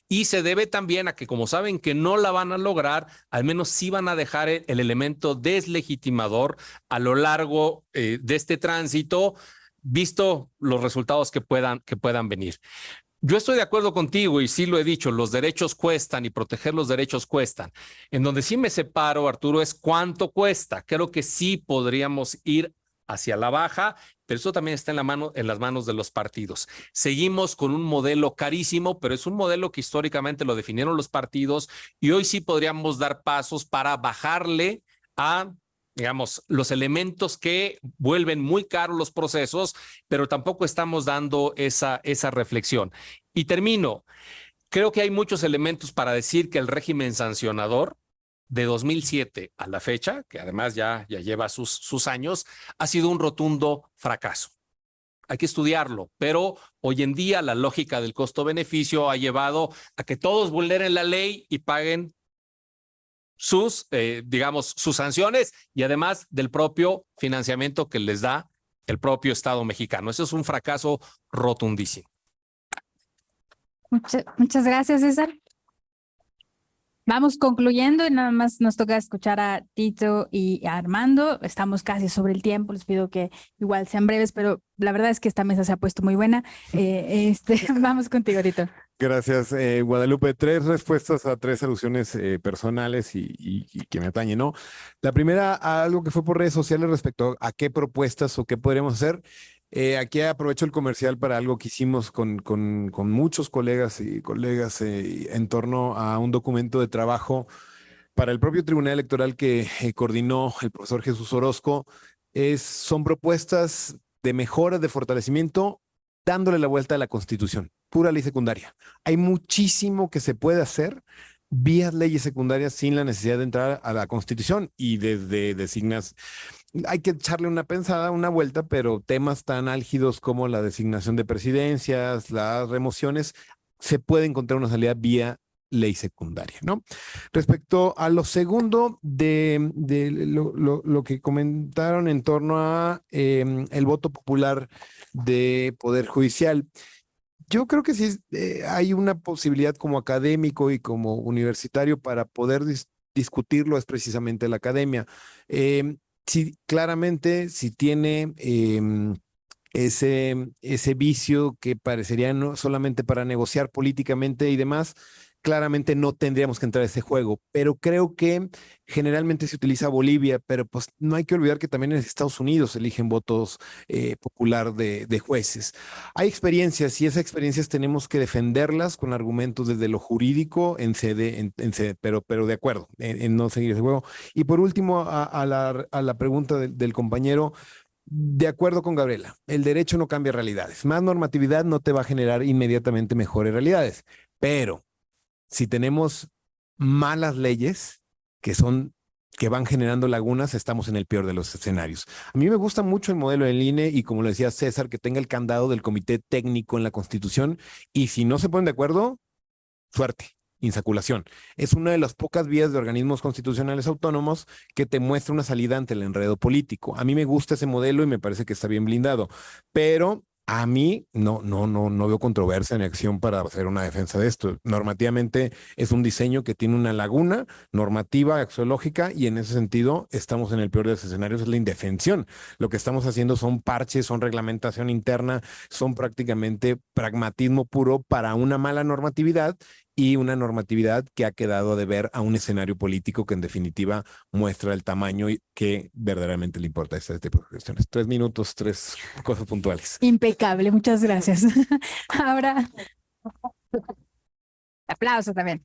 Y se debe también a que, como saben que no la van a lograr, al menos sí van a dejar el elemento deslegitimador a lo largo de este tránsito, visto los resultados que puedan venir. Yo estoy de acuerdo contigo y sí lo he dicho, los derechos cuestan y proteger los derechos cuestan. En donde sí me separo, Arturo, es cuánto cuesta. Creo que sí podríamos ir hacia la baja, pero eso también está en las manos de los partidos. Seguimos con un modelo carísimo, pero es un modelo que históricamente lo definieron los partidos y hoy sí podríamos dar pasos para bajarle a, digamos, los elementos que vuelven muy caros los procesos, pero tampoco estamos dando esa reflexión. Y termino. Creo que hay muchos elementos para decir que el régimen sancionador de 2007 a la fecha, que además ya lleva sus años, ha sido un rotundo fracaso. Hay que estudiarlo, pero hoy en día la lógica del costo-beneficio ha llevado a que todos vulneren la ley y paguen sus sanciones y además del propio financiamiento que les da el propio Estado mexicano. Eso es un fracaso rotundísimo. Muchas gracias, César. Vamos concluyendo y nada más nos toca escuchar a Tito y a Armando. Estamos casi sobre el tiempo, les pido que igual sean breves, pero la verdad es que esta mesa se ha puesto muy buena. Vamos contigo, Tito. Gracias, Guadalupe. 3 respuestas a 3 alusiones personales y que me atañen, ¿no? La primera, a algo que fue por redes sociales respecto a qué propuestas o qué podríamos hacer. Aquí aprovecho el comercial para algo que hicimos con muchos colegas en torno a un documento de trabajo para el propio Tribunal Electoral que coordinó el profesor Jesús Orozco. Son propuestas de mejora, de fortalecimiento, dándole la vuelta a la Constitución, pura ley secundaria. Hay muchísimo que se puede hacer vía leyes secundarias sin la necesidad de entrar a la Constitución y desde designas. Hay que echarle una pensada, una vuelta, pero temas tan álgidos como la designación de presidencias, las remociones, se puede encontrar una salida vía ley secundaria, ¿no? Respecto a lo segundo de lo que comentaron en torno a el voto popular de Poder Judicial, Yo creo que sí hay una posibilidad como académico y como universitario para poder discutirlo, es precisamente la academia. Sí, claramente, si tiene ese vicio que parecería no solamente para negociar políticamente y demás, claramente no tendríamos que entrar a ese juego, pero creo que generalmente se utiliza Bolivia, pero pues no hay que olvidar que también en Estados Unidos eligen votos popular de jueces. Hay experiencias y esas experiencias tenemos que defenderlas con argumentos desde lo jurídico en sede, en sede, pero de acuerdo, en no seguir ese juego. Y por último, a la pregunta del compañero, de acuerdo con Gabriela, el derecho no cambia realidades. Más normatividad no te va a generar inmediatamente mejores realidades, pero si tenemos malas leyes que van generando lagunas, estamos en el peor de los escenarios. A mí me gusta mucho el modelo del INE y como lo decía César, que tenga el candado del comité técnico en la Constitución y si no se ponen de acuerdo, suerte. Insaculación. Es una de las pocas vías de organismos constitucionales autónomos que te muestra una salida ante el enredo político. A mí me gusta ese modelo y me parece que está bien blindado, pero a mí no veo controversia ni acción para hacer una defensa de esto. Normativamente es un diseño que tiene una laguna normativa, axiológica, y en ese sentido estamos en el peor de los escenarios, es la indefensión. Lo que estamos haciendo son parches, son reglamentación interna, son prácticamente pragmatismo puro para una mala normatividad y una normatividad que ha quedado a deber a un escenario político que en definitiva muestra el tamaño que verdaderamente le importa a este tipo de cuestiones. 3 minutos, 3 cosas puntuales. Impecable, muchas gracias. Ahora, aplauso también.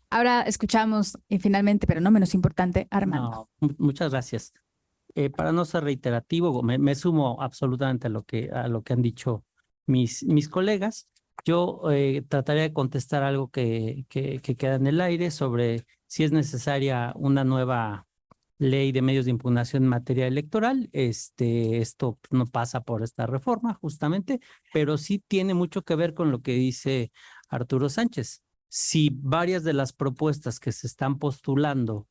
Ahora escuchamos finalmente, pero no menos importante, Armando. No, muchas gracias. Para no ser reiterativo, me sumo absolutamente a lo que han dicho mis colegas. Yo trataré de contestar algo que queda en el aire sobre si es necesaria una nueva ley de medios de impugnación en materia electoral. Esto no pasa por esta reforma, justamente, pero sí tiene mucho que ver con lo que dice Arturo Sánchez. Si varias de las propuestas que se están postulando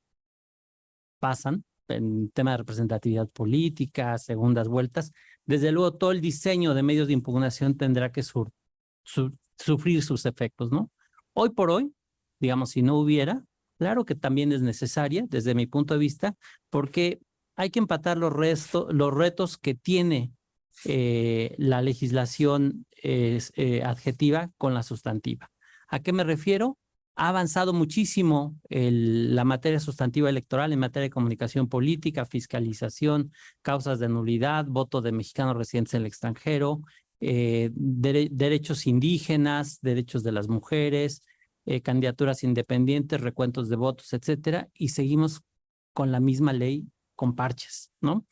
pasan, en tema de representatividad política, segundas vueltas, desde luego todo el diseño de medios de impugnación tendrá que sufrir sus efectos, ¿no? Hoy por hoy, digamos, si no hubiera, claro que también es necesaria, desde mi punto de vista, porque hay que empatar los retos que tiene la legislación adjetiva con la sustantiva. ¿A qué me refiero? Ha avanzado muchísimo la materia sustantiva electoral en materia de comunicación política, fiscalización, causas de nulidad, voto de mexicanos residentes en el extranjero, derechos indígenas, derechos de las mujeres, candidaturas independientes, recuentos de votos, etcétera, y seguimos con la misma ley con parches, ¿no?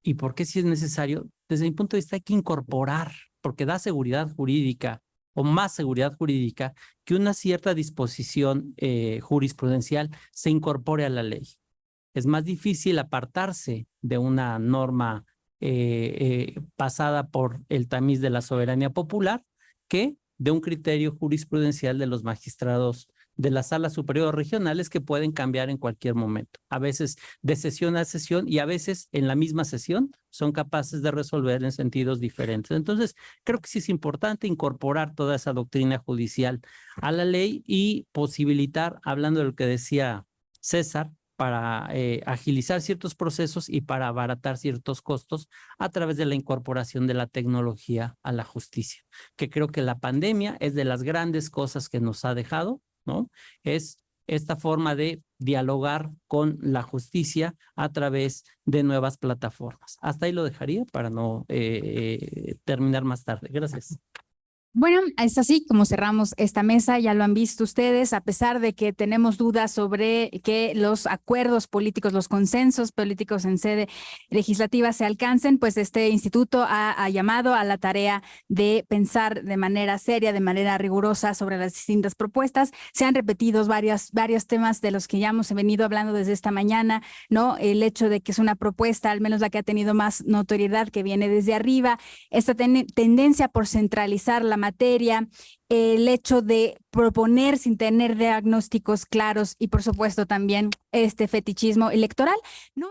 ¿Y por qué si es necesario? Desde mi punto de vista hay que incorporar, porque da seguridad jurídica o más seguridad jurídica, que una cierta disposición jurisprudencial se incorpore a la ley. Es más difícil apartarse de una norma pasada por el tamiz de la soberanía popular que de un criterio jurisprudencial de los magistrados de las salas superiores regionales que pueden cambiar en cualquier momento. A veces de sesión a sesión y a veces en la misma sesión son capaces de resolver en sentidos diferentes. Entonces, creo que sí es importante incorporar toda esa doctrina judicial a la ley y posibilitar, hablando de lo que decía César, para agilizar ciertos procesos y para abaratar ciertos costos a través de la incorporación de la tecnología a la justicia, que creo que la pandemia es de las grandes cosas que nos ha dejado, ¿no? Es esta forma de dialogar con la justicia a través de nuevas plataformas. Hasta ahí lo dejaría para no terminar más tarde. Gracias. Bueno, es así como cerramos esta mesa, ya lo han visto ustedes, a pesar de que tenemos dudas sobre que los acuerdos políticos, los consensos políticos en sede legislativa se alcancen, pues este instituto ha llamado a la tarea de pensar de manera seria, de manera rigurosa sobre las distintas propuestas. Se han repetido varios temas de los que ya hemos venido hablando desde esta mañana, ¿no? El hecho de que es una propuesta, al menos la que ha tenido más notoriedad, que viene desde arriba, esta tendencia por centralizar la materia, el hecho de proponer sin tener diagnósticos claros y por supuesto también este fetichismo electoral, ¿no?